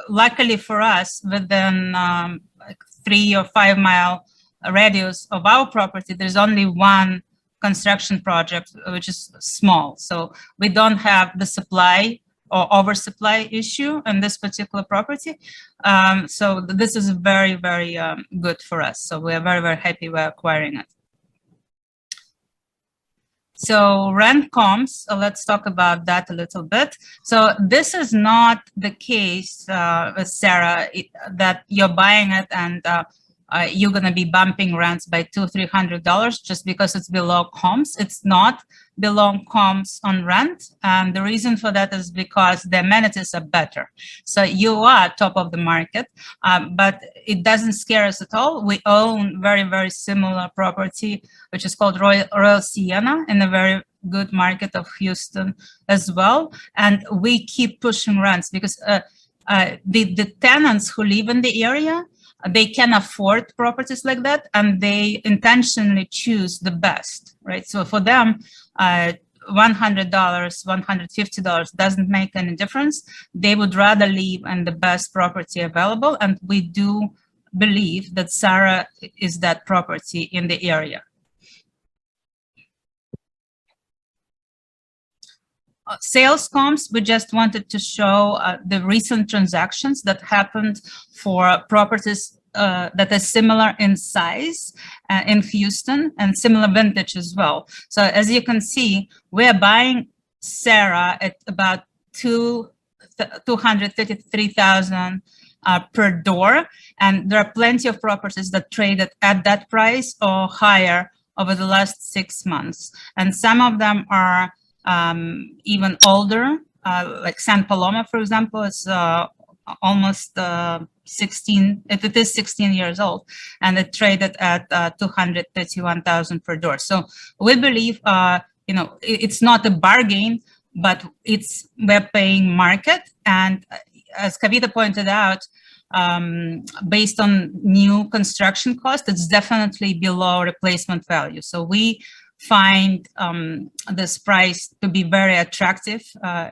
luckily for us, within like 3 or 5 mile radius of our property, there's only 1 construction project, which is small. So we don't have the supply or oversupply issue in this particular property. So this is very, very good for us. So we are very, very happy we're acquiring it. So rent comps, let's talk about that a little bit. So this is not the case with Sarah, that you're buying it and you're going to be bumping rents by $200-300 just because it's below comps. It's not below comps on rent, and the reason for that is because the amenities are better. So you are top of the market, but it doesn't scare us at all. We own very, very similar property, which is called Royal Sienna, in a very good market of Houston as well, and we keep pushing rents because the tenants who live in the area, they can afford properties like that, and they intentionally choose the best, right? So for them, $100, $150 doesn't make any difference. They would rather live in the best property available, and we do believe that Sarah is that property in the area. sales comps, we just wanted to show the recent transactions that happened for properties that are similar in size in Houston and similar vintage as well. So as you can see, we're buying Sarah at about 233,000 per door, and there are plenty of properties that traded at that price or higher over the last 6 months, and some of them are even older, like San Paloma, for example, is almost 16, it is 16 years old, and it traded at 231,000 per door. So we believe, it's not a bargain, but we're paying market. And as Kavita pointed out, based on new construction cost, it's definitely below replacement value. So we find this price to be very attractive,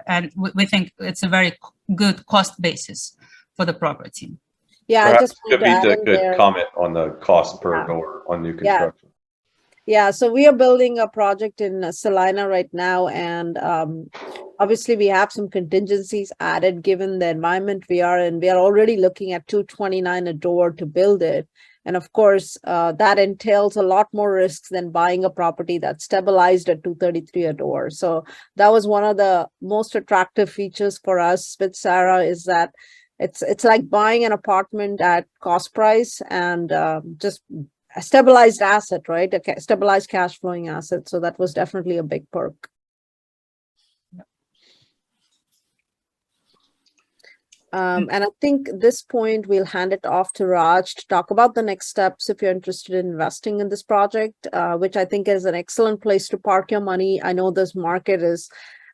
and we think it's a very good cost basis for the property. Yeah, Perhaps I just wanted to add Kavita in could there. comment on the cost per Yeah. door on new Yeah. construction. Yeah, so we are building a project in Salina right now, and obviously we have some contingencies added given the environment we are in. We are already looking at $229 a door to build it. And of course, that entails a lot more risks than buying a property that's stabilized at $233 a door. So that was one of the most attractive features for us with Sarah, is that it's like buying an apartment at cost price and just a stabilized asset, right? A stabilized cash flowing asset. So that was definitely a big perk. And I think at this point, we'll hand it off to Raj to talk about the next steps if you're interested in investing in this project, which I think is an excellent place to park your money. I know this market is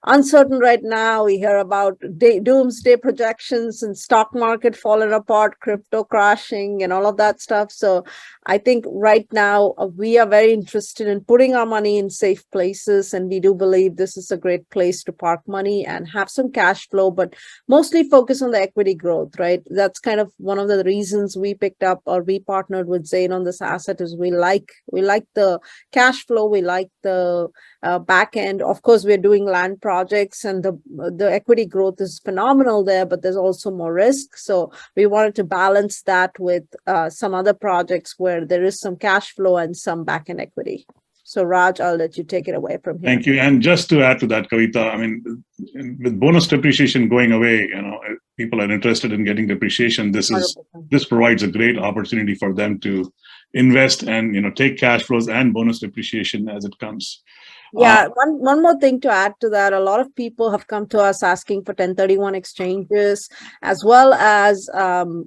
uncertain right now. We hear about doomsday projections and stock market falling apart, crypto crashing and all of that stuff. So I think right now we are very interested in putting our money in safe places. And we do believe this is a great place to park money and have some cash flow, but mostly focus on the equity growth, right? That's kind of one of the reasons we picked up or we partnered with Zain on this asset, is we like the cash flow. We like the back end. Of course, we're doing land projects and the equity growth is phenomenal there, but there's also more risk. So we wanted to balance that with some other projects where there is some cash flow and some back end equity. So Raj, I'll let you take it away from here. Thank you. And just to add to that, Kavita, I mean, with bonus depreciation going away, people are interested in getting depreciation. This 100%. provides a great opportunity for them to invest and take cash flows and bonus depreciation as it comes. Yeah, one more thing to add to that. A lot of people have come to us asking for 1031 exchanges, as well as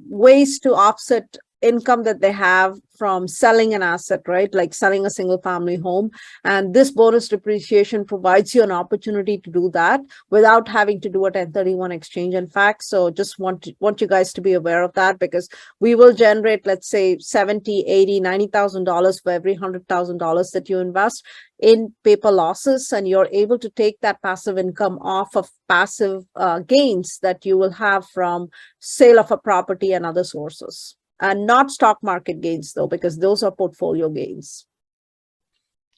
ways to offset income that they have from selling an asset, right? Like selling a single family home. And this bonus depreciation provides you an opportunity to do that without having to do a 1031 exchange. In fact, so just want you guys to be aware of that, because we will generate, let's say, $70,000, $80,000, $90,000 for every $100,000 that you invest in paper losses, and you're able to take that passive income off of passive gains that you will have from sale of a property and other sources. And not stock market gains, though, because those are portfolio gains.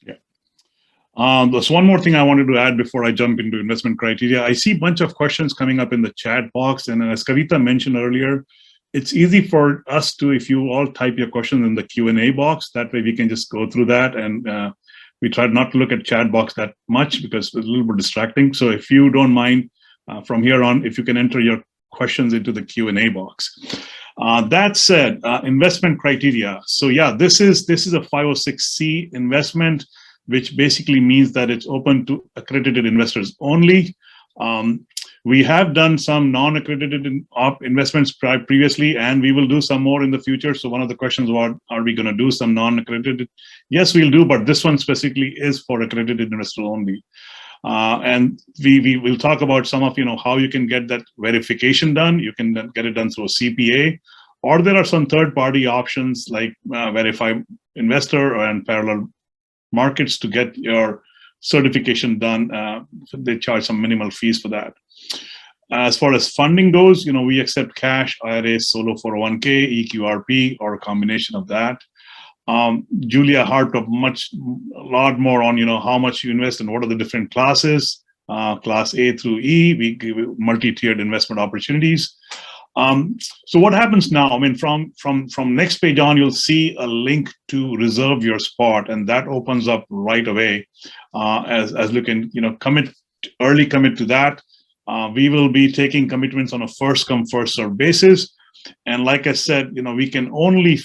Yeah. There's one more thing I wanted to add before I jump into investment criteria. I see a bunch of questions coming up in the chat box. And as Kavita mentioned earlier, it's easy for us to, if you all type your questions in the Q&A box, that way we can just go through that. And we try not to look at chat box that much because it's a little bit distracting. So if you don't mind, from here on, if you can enter your questions into the Q&A box. That said, investment criteria. So yeah, this is a 506c investment, which basically means that it's open to accredited investors only. We have done some non-accredited investments previously, and we will do some more in the future. So one of the questions was, are we going to do some non-accredited? Yes, we'll do, but this one specifically is for accredited investors only. And we will talk about some of how you can get that verification done. You can get it done through a CPA, or there are some third-party options like Verify Investor and Parallel Markets to get your certification done. They charge some minimal fees for that. As far as funding goes, we accept cash, IRAs, solo 401k, EQRP, or a combination of that. Julia harped a lot more on how much you invest and what are the different classes. Class A through E. We give multi-tiered investment opportunities. So what happens now? I mean, from next page on, you'll see a link to reserve your spot, and that opens up right away. As you can, early commit to that. We will be taking commitments on a first come first serve basis. And like I said, we can only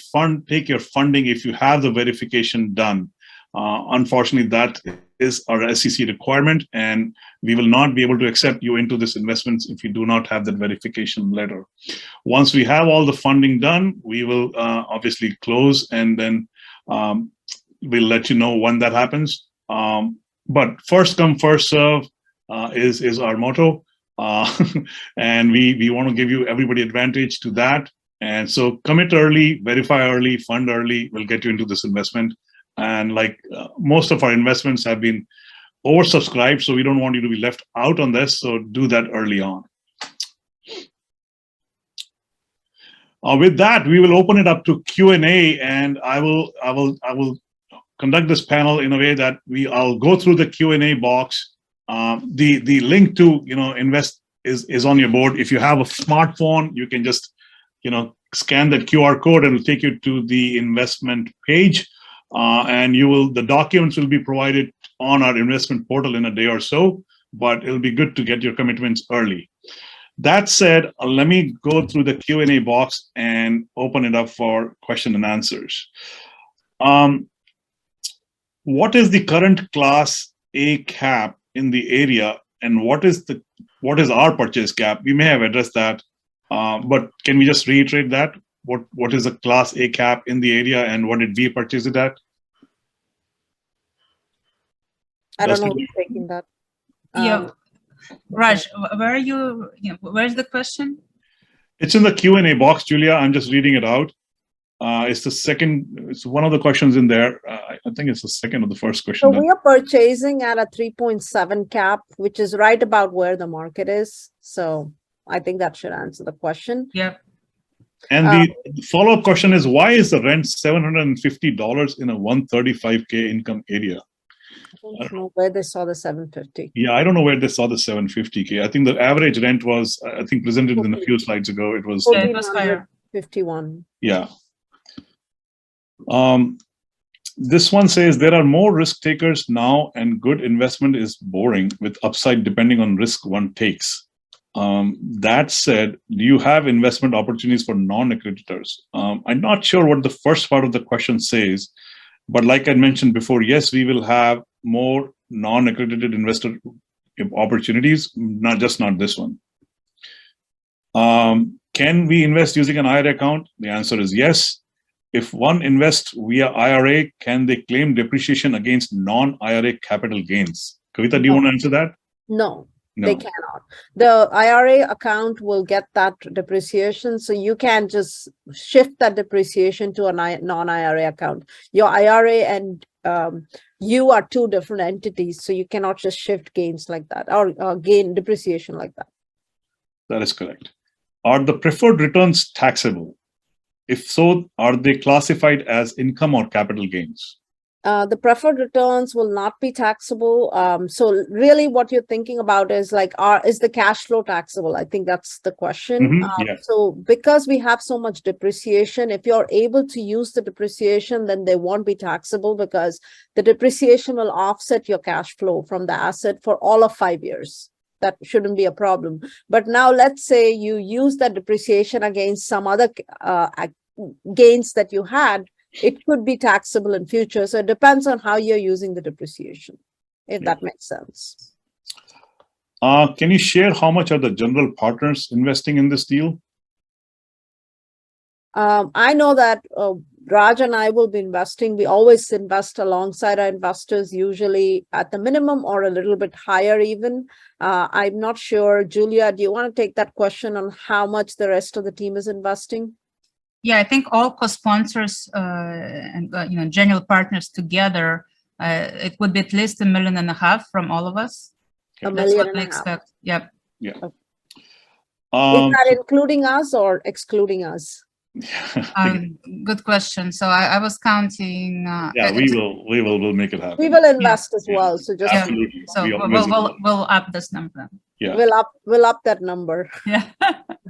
take your funding if you have the verification done. Unfortunately, that is our SEC requirement, and we will not be able to accept you into this investments if you do not have that verification letter. Once we have all the funding done, we will obviously close, and then we'll let you know when that happens. But first come, first serve is our motto. And we want to give you everybody advantage to that. And so commit early, verify early, fund early, will get you into this investment. And like most of our investments have been oversubscribed, so we don't want you to be left out on this. So do that early on. With that, we will open it up to Q&A, and I will conduct this panel in a way that I'll go through the Q&A box. The link to invest is on your board. If you have a smartphone, you can just scan that QR code, and it'll take you to the investment page. And the documents will be provided on our investment portal in a day or so, but it'll be good to get your commitments early. That said, let me go through the Q&A box and open it up for question and answers. What is the current Class A cap in the area, and what is our purchase cap? We may have addressed that, but can we just reiterate that? What is the Class A cap in the area, and what did we purchase it at? I don't know who's taking that. Yeah, Raj, where are you? Where's the question? It's in the Q&A box, Julia. I'm just reading it out. It's the second. It's one of the questions in there. I think it's the second or the first question. So we are purchasing at a 3.7 cap, which is right about where the market is. So I think that should answer the question. Yep. And the follow-up question is, why is the rent $750 in a 135K income area? I don't know where they saw the 750. Yeah, I don't know where they saw the 750K. I think the average rent was, I think, presented in a few slides ago. It was 1,451. Yeah. This one says there are more risk takers now, and good investment is boring with upside depending on risk one takes. That said, do you have investment opportunities for non-accreditors? I'm not sure what the first part of the question says, but like I mentioned before, yes, we will have more non-accredited investor opportunities, not this one. Can we invest using an IRA account? The answer is yes. If one invests via IRA, can they claim depreciation against non-IRA capital gains? Kavita, do you want to answer that? No. They cannot. The IRA account will get that depreciation, so you can just shift that depreciation to a non-IRA account. Your IRA and you are two different entities, so you cannot just shift gains like that or gain depreciation like that. That is correct. Are the preferred returns taxable? If so, are they classified as income or capital gains? The preferred returns will not be taxable. So really what you're thinking about is like, is the cash flow taxable? I think that's the question. Yeah. So because we have so much depreciation, if you're able to use the depreciation, then they won't be taxable because the depreciation will offset your cash flow from the asset for all of 5 years. That shouldn't be a problem. But now let's say you use that depreciation against some other gains that you had. It could be taxable in future. So it depends on how you're using the depreciation, if that makes sense. Can you share how much are the general partners investing in this deal? I know that Raj and I will be investing. We always invest alongside our investors, usually at the minimum or a little bit higher even. I'm not sure. Julia, do you want to take that question on how much the rest of the team is investing? Yeah, I think all co-sponsors and general partners together, it would be at least $1.5 million from all of us. $1.5 That's what million. we expect. Yep. Yeah. Is that including us or excluding us? Good question. So I was counting. Yeah, we'll make it happen. We will invest as Yeah. well. So just Absolutely. So We always will. we'll up this number. Yeah. we'll up that number. Yeah.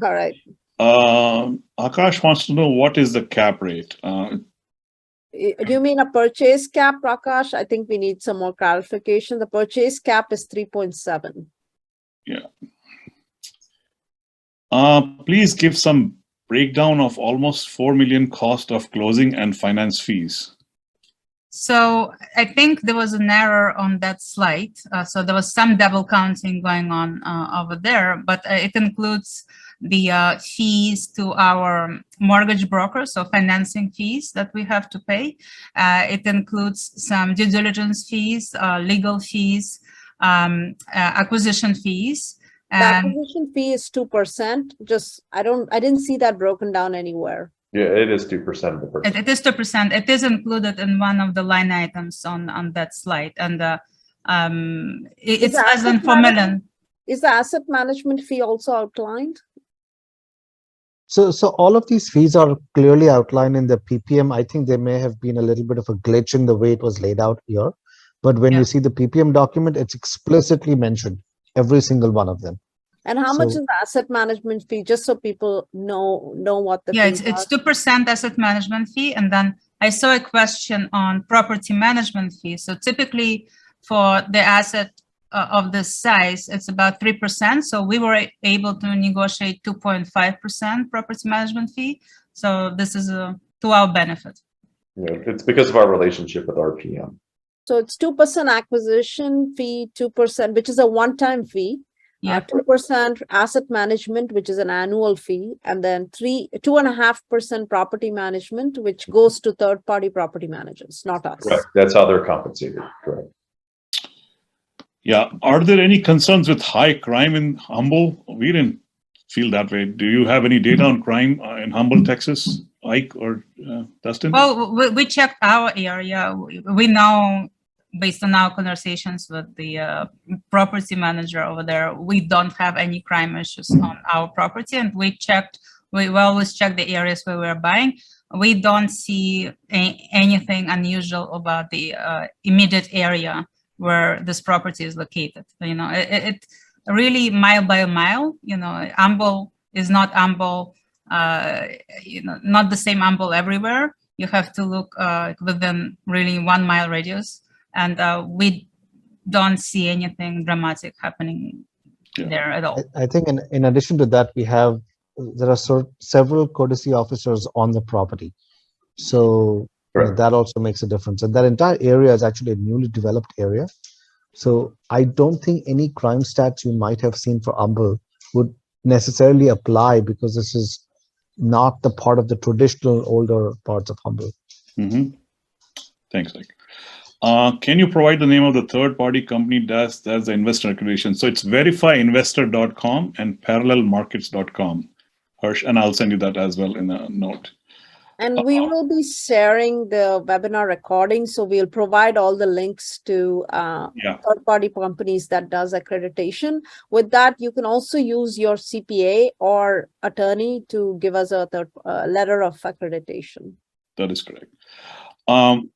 All right. Akash wants to know what is the cap rate. Do you mean a purchase cap, Prakash? I think we need some more clarification. The purchase cap is 3.7. Please give some breakdown of almost 4 million cost of closing and finance fees. So I think there was an error on that slide. So there was some double counting going on over there, but it includes the fees to our mortgage broker, so financing fees that we have to pay. It includes some due diligence fees, legal fees, acquisition fees. The acquisition fee is 2%. Just I didn't see that broken down anywhere. Yeah, it is 2% of the purchase. It is 2%. It is included in one of the line items on that slide, and it's less than 4 million. Is the asset management fee also outlined? So all of these fees are clearly outlined in the PPM. I think there may have been a little bit of a glitch in the way it was laid out here, but when you see the PPM document, it's explicitly mentioned, every single one of them. And how much is the asset management fee? Just so people know what the fees it's 2% asset management fee, and then I saw a question on property management fee. So typically for the asset of this size, it's about 3%. So we were able to negotiate 2.5% property management fee. So this is to our benefit. Yeah, it's because of our relationship with RPM. So it's 2% acquisition fee, 2%, which is a one-time fee. Yeah. 2% asset management, which is an annual fee, and then 2.5% property management, which goes to third-party property managers, not us. Correct. That's how they're compensated. Correct. Yeah. Are there any concerns with high crime in Humble? We didn't feel that way. Do you have any data on crime in Humble, Texas, Ike or Dustin? Well, we checked our area. We know, based on our conversations with the property manager over there, we don't have any crime issues on our property. And we always check the areas where we're buying. We don't see anything unusual about the immediate area where this property is located. You know, it really mile by mile, you know, Humble is not Humble, you know, not the same Humble everywhere. You have to look within really 1 mile radius. And we don't see anything dramatic happening there at all. I think in addition to that, there are several courtesy officers on the property. So that also makes a difference. And that entire area is actually a newly developed area. So I don't think any crime stats you might have seen for Humble would necessarily apply, because this is not the part of the traditional older parts of Humble. Mm-hmm. Thanks, Nick. Can you provide the name of the third-party company that's the investor accreditation? So it's verifyinvestor.com and parallelmarkets.com. Harsh, and I'll send you that as well in a note. And we will be sharing the webinar recording, so we'll provide all the links to third-party companies that does accreditation. With that, you can also use your CPA or attorney to give us a letter of accreditation. That is correct.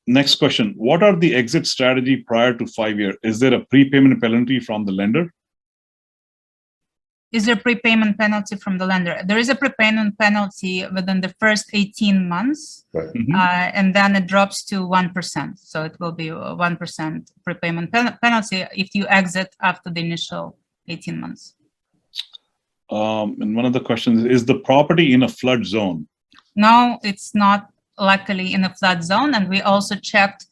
Next question. What are the exit strategy prior to 5 years? Is there a prepayment penalty from the lender? Is there prepayment penalty from the lender? There is a prepayment penalty within the first 18 months, and then it drops to 1%. So it will be a 1% prepayment penalty if you exit after the initial 18 months. And one of the questions, is the property in a flood zone? No, it's not, luckily, in a flood zone. And we also checked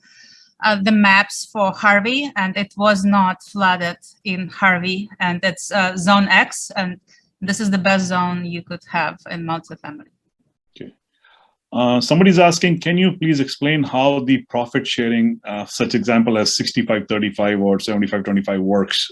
the maps for Harvey, and it was not flooded in Harvey, and it's zone X, and this is the best zone you could have in multifamily. Okay. Somebody's asking, can you please explain how the profit sharing, such example as 65-35 or 75-25 works?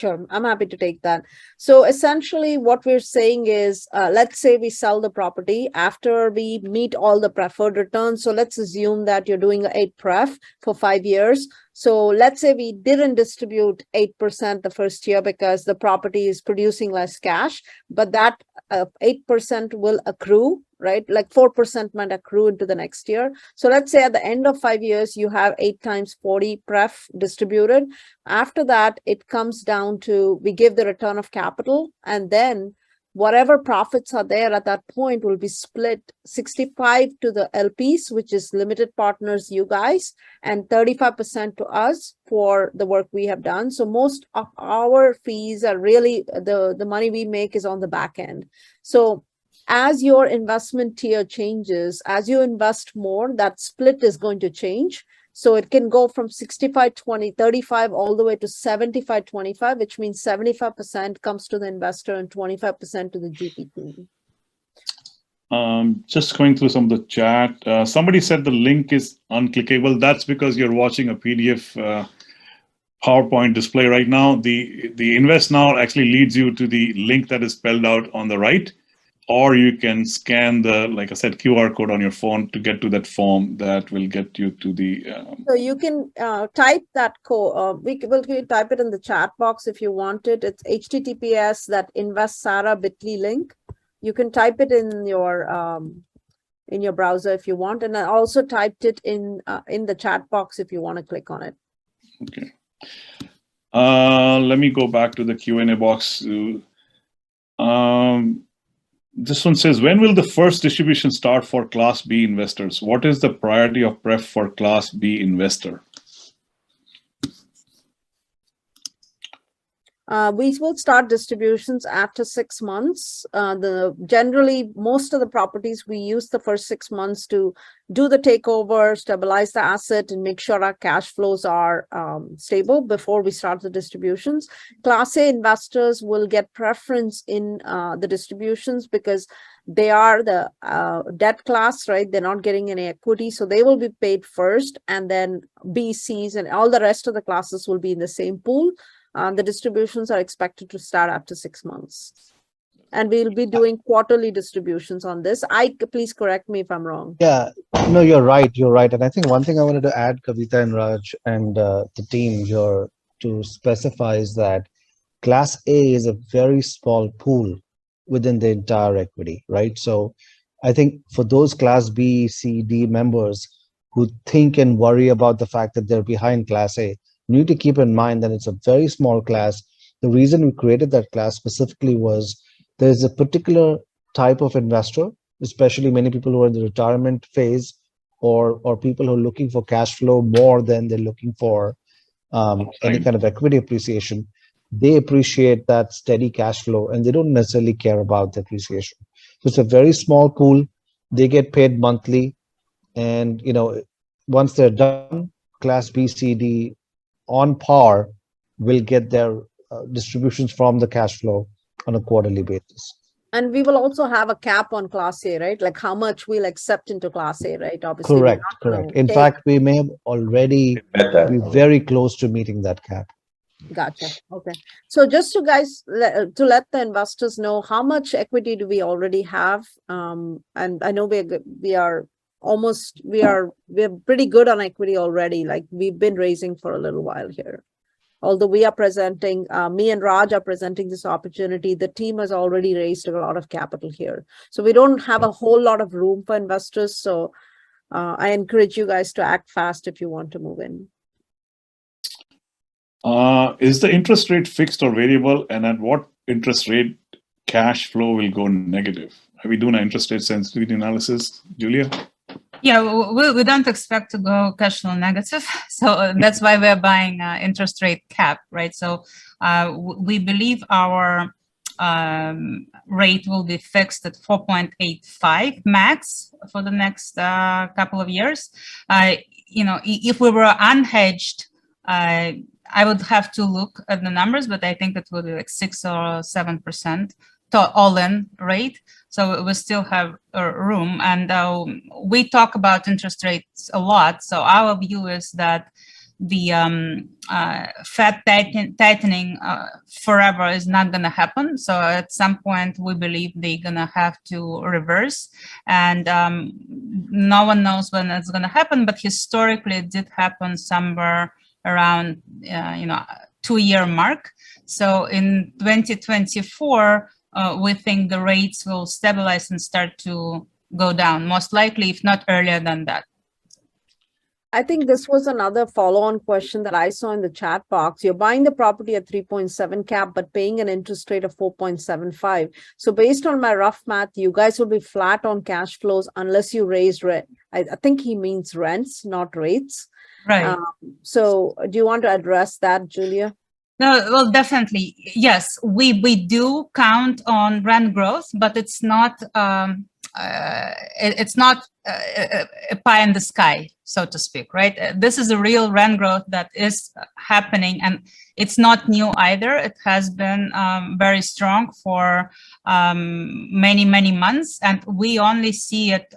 Sure, I'm happy to take that. So essentially what we're saying is, let's say we sell the property after we meet all the preferred returns. So let's assume that you're doing an 8 pref for 5 years. So let's say we didn't distribute 8% the first year because the property is producing less cash, but that 8% will accrue, right? Like 4% might accrue into the next year. So let's say at the end of 5 years, you have 8 times 40 pref distributed. After that, it comes down to, we give the return of capital, and then whatever profits are there at that point will be split 65 to the LPs, which is limited partners, you guys, and 35% to us for the work we have done. So most of our fees are really the money we make is on the back end. So as your investment tier changes, as you invest more, that split is going to change. So it can go from 65, 20, 35 all the way to 75, 25, which means 75% comes to the investor and 25% to the GP team. Just going through some of the chat. Somebody said the link is unclickable. That's because you're watching a PDF PowerPoint display right now. The Invest Now actually leads you to the link that is spelled out on the right, or you can scan the, like I said, QR code on your phone to get to that form that will get you to the. So you can type that code. We will type it in the chat box if you want it. It's HTTPS that Invest Sara bit.ly link. You can type it in your browser if you want, and I also typed it in the chat box if you want to click on it. Okay. Let me go back to the Q&A box. This one says, when will the first distribution start for Class B investors? What is the priority of pref for Class B investor? We will start distributions after 6 months. Generally, most of the properties, we use the first 6 months to do the takeover, stabilize the asset, and make sure our cash flows are stable before we start the distributions. Class A investors will get preference in the distributions because they are the debt class, right? They're not getting any equity, so they will be paid first, and then B, Cs, and all the rest of the classes will be in the same pool. The distributions are expected to start after 6 months. And we'll be doing quarterly distributions on this. Please correct me if I'm wrong. Yeah, no, you're right. You're right. And I think one thing I wanted to add, Kavita and Raj and the team here to specify is that Class A is a very small pool within the entire equity, right? So I think for those Class B, C, D members who think and worry about the fact that they're behind Class A, you need to keep in mind that it's a very small class. The reason we created that class specifically was there's a particular type of investor, especially many people who are in the retirement phase or people who are looking for cash flow more than they're looking for any kind of equity appreciation. They appreciate that steady cash flow and they don't necessarily care about the appreciation. So it's a very small pool. They get paid monthly. And, once they're done, Class B, C, D, on par will get their distributions from the cash flow on a quarterly basis. And we will also have a cap on Class A, right? Like how much we'll accept into Class A, right? Obviously, correct. In fact, we may have already be very close to meeting that cap. Gotcha. Okay. So just to to let the investors know how much equity do we already have. And I know we are pretty good on equity already. Like we've been raising for a little while here. Although we are presenting, me and Raj are presenting this opportunity, the team has already raised a lot of capital here. So we don't have a whole lot of room for investors. So I encourage you guys to act fast if you want to move in. Is the interest rate fixed or variable? And at what interest rate cash flow will go negative? Have we done an interest rate sensitivity analysis, Julia? Yeah, we don't expect to go cash flow negative. So that's why we're buying interest rate cap, right? So we believe our rate will be fixed at 4.85 max for the next couple of years. If we were unhedged, I would have to look at the numbers, but I think it will be like 6 or 7% all-in rate. So we still have room. And we talk about interest rates a lot. So our view is that the Fed tightening forever is not going to happen. So at some point, we believe they're going to have to reverse. And no one knows when it's going to happen. But historically, it did happen somewhere around 2-year mark. So in 2024, we think the rates will stabilize and start to go down, most likely, if not earlier than that. I think this was another follow-on question that I saw in the chat box. You're buying the property at 3.7 cap, but paying an interest rate of 4.75. So based on my rough math, you guys will be flat on cash flows unless you raise rent. I think he means rents, not rates. Right. So do you want to address that, Julia? No, well, definitely. Yes, we do count on rent growth, but it's not it's not a pie in the sky, so to speak, right? This is a real rent growth that is happening, and it's not new either. It has been very strong for many months, and we only see it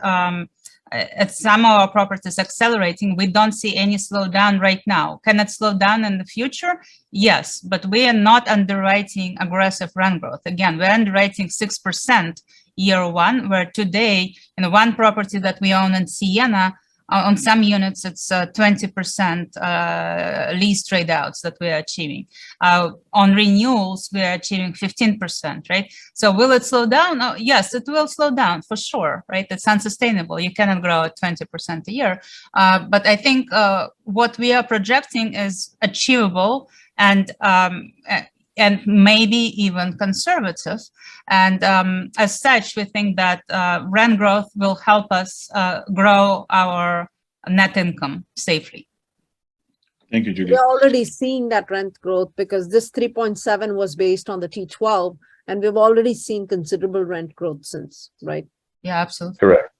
at some of our properties accelerating. We don't see any slowdown right now. Can it slow down in the future? Yes, but we are not underwriting aggressive rent growth. Again, we're underwriting 6% year one, where today in one property that we own in Siena, on some units, it's 20% lease trade outs that we are achieving. On renewals, we are achieving 15%, right? So will it slow down? Oh, yes, it will slow down for sure, right? It's unsustainable. You cannot grow at 20% a year. But I think what we are projecting is achievable and maybe even conservative. And as such, we think that rent growth will help us grow our net income safely. Thank you, Julia. We're already seeing that rent growth because this 3.7 was based on the T12, and we've already seen considerable rent growth since, right? Yeah, absolutely. Correct.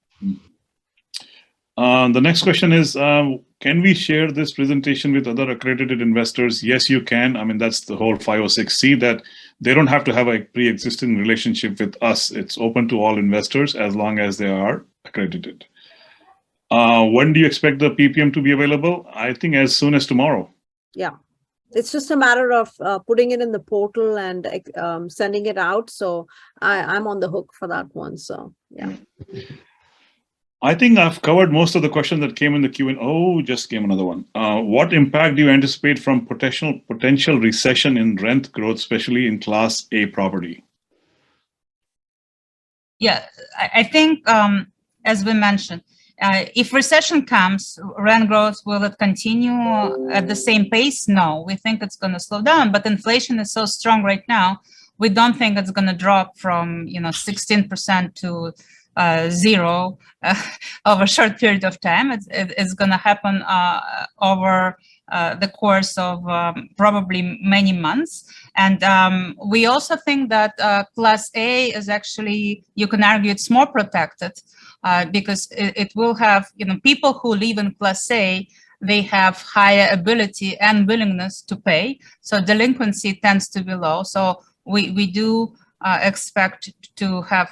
The next question is, can we share this presentation with other accredited investors? Yes, you can. I mean, that's the whole 506C, that they don't have to have a pre-existing relationship with us. It's open to all investors as long as they are accredited. When do you expect the PPM to be available? I think as soon as tomorrow. Yeah. It's just a matter of putting it in the portal and sending it out. So I'm on the hook for that one. So, yeah. I think I've covered most of the questions that came in the Q&A. Oh, just came another one. What impact do you anticipate from potential recession in rent growth, especially in Class A property? Yeah, I think, as we mentioned, if recession comes, rent growth, will it continue at the same pace? No, we think it's going to slow down, but inflation is so strong right now, we don't think it's going to drop from 16% to 0 over a short period of time. It's going to happen over the course of probably many months. And we also think that Class A is actually, you can argue it's more protected because it will have, people who live in Class A, they have higher ability and willingness to pay. So delinquency tends to be low. So we do expect to have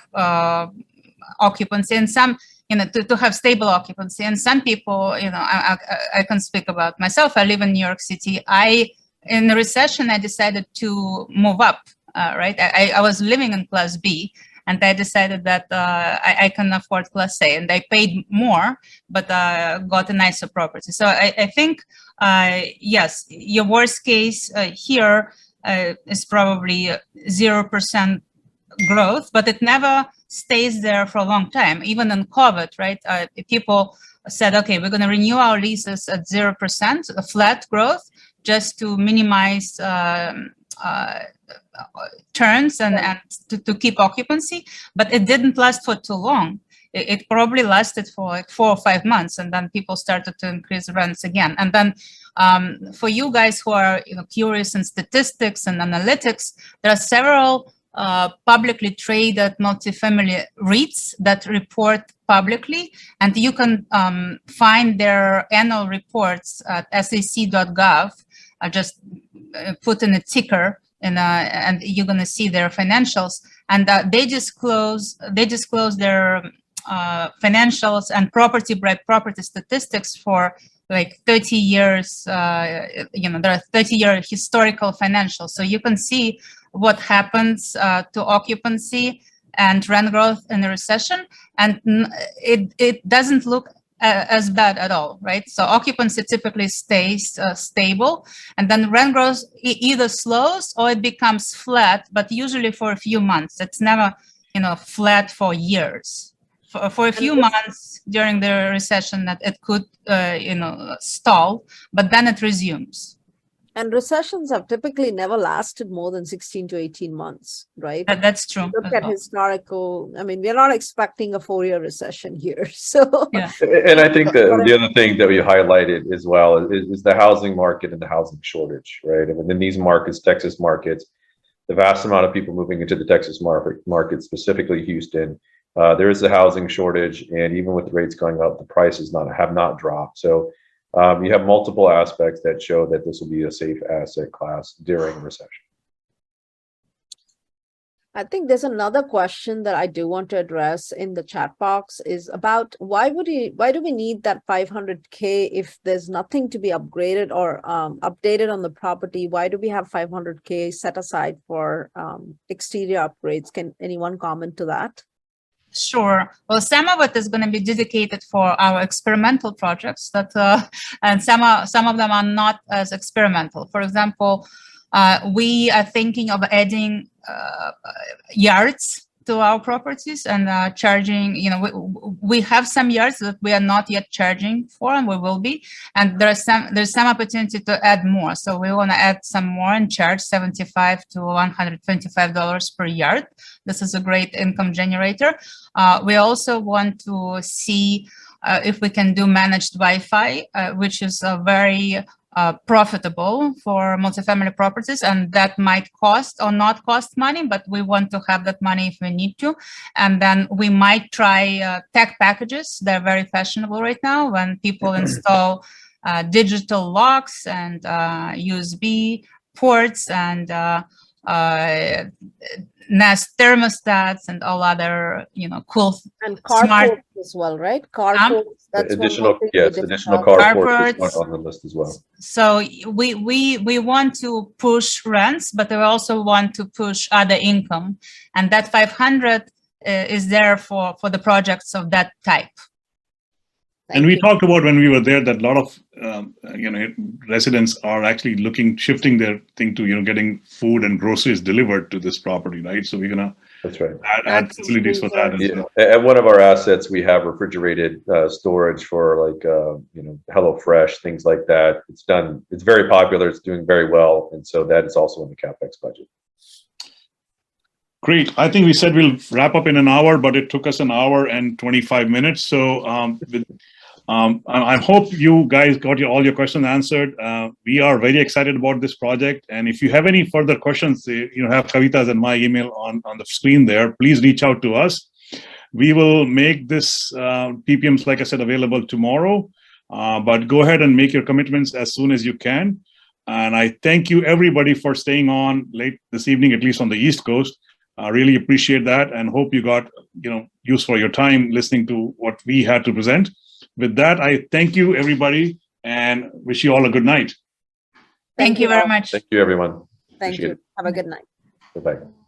occupancy, and some, to have stable occupancy. And some people, I can speak about myself. I live in New York City. In the recession, I decided to move up, right? I was living in Class B, and I decided that I can afford Class A, and I paid more, but got a nicer property. So I think, yes, your worst case here is probably 0% growth, but it never stays there for a long time. Even in COVID, right? People said, okay, we're going to renew our leases at 0%, a flat growth, just to minimize turns and to keep occupancy. But it didn't last for too long. It probably lasted for like 4 or 5 months, and then people started to increase rents again. And then for you guys who are curious in statistics and analytics, there are several publicly traded multifamily REITs that report publicly, and you can find their annual reports at sec.gov. Just put in a ticker, and you're going to see their financials, and they disclose their financials and property by property statistics for like 30 years. There are 30-year historical financials, so you can see what happens to occupancy and rent growth in a recession, and it doesn't look as bad at all, right? So occupancy typically stays stable, and then rent growth either slows or it becomes flat, but usually for a few months. It's never, flat for years. For a few months during the recession, that it could, stall, but then it resumes. And recessions have typically never lasted more than 16 to 18 months, right? That's true. Look at historical, I mean, we're not expecting a 4-year recession here. So, Yeah. And I think that the other thing that we highlighted as well is the housing market and the housing shortage, right? I mean, in these markets, Texas markets, the vast amount of people moving into the Texas market, specifically Houston, there is a housing shortage, and even with the rates going up, the prices have not dropped. So you have multiple aspects that show that this will be a safe asset class during a recession. I think there's another question that I do want to address in the chat box is about why do we need that 500K if there's nothing to be upgraded or updated on the property? Why do we have 500K set aside for exterior upgrades? Can anyone comment to that? Sure. Well, some of it is going to be dedicated for our experimental projects and some of them are not as experimental. For example, we are thinking of adding yards to our properties and charging, we have some yards that we are not yet charging for, and we will be, and there's some opportunity to add more. So we want to add some more and charge $75 to $125 per yard. This is a great income generator. We also want to see if we can do managed Wi-Fi, which is a very profitable for multifamily properties, and that might cost or not cost money, but we want to have that money if we need to. And then we might try tech packages. They're very fashionable right now when people install digital locks and USB ports and Nest thermostats and all other, cool and carports as well, right? Carports. That's additional carports on the list as well. So we want to push rents, but we also want to push other income, and that 500 is there for the projects of that type. And we talked about when we were there that a lot of residents are actually shifting their thing to getting food and groceries delivered to this property, right? So we're gonna add facilities for that as well. At one of our assets, we have refrigerated storage for like HelloFresh, things like that. It's very popular. It's doing very well, and so that is also in the CapEx budget. Great. I think we said we'll wrap up in an hour, but it took us an hour and 25 minutes. So I hope you guys got all your questions answered. We are very excited about this project. And if you have any further questions, have Kavita's and my email on the screen there. Please reach out to us. We will make this PPMs, like I said, available tomorrow. But go ahead and make your commitments as soon as you can. And I thank you, everybody, for staying on late this evening, at least on the East Coast. I really appreciate that and hope you got use for your time listening to what we had to present. With that, I thank you, everybody, and wish you all a good night. Thank you very much. Thank you, everyone. Thank you. Have a good night. Bye-bye.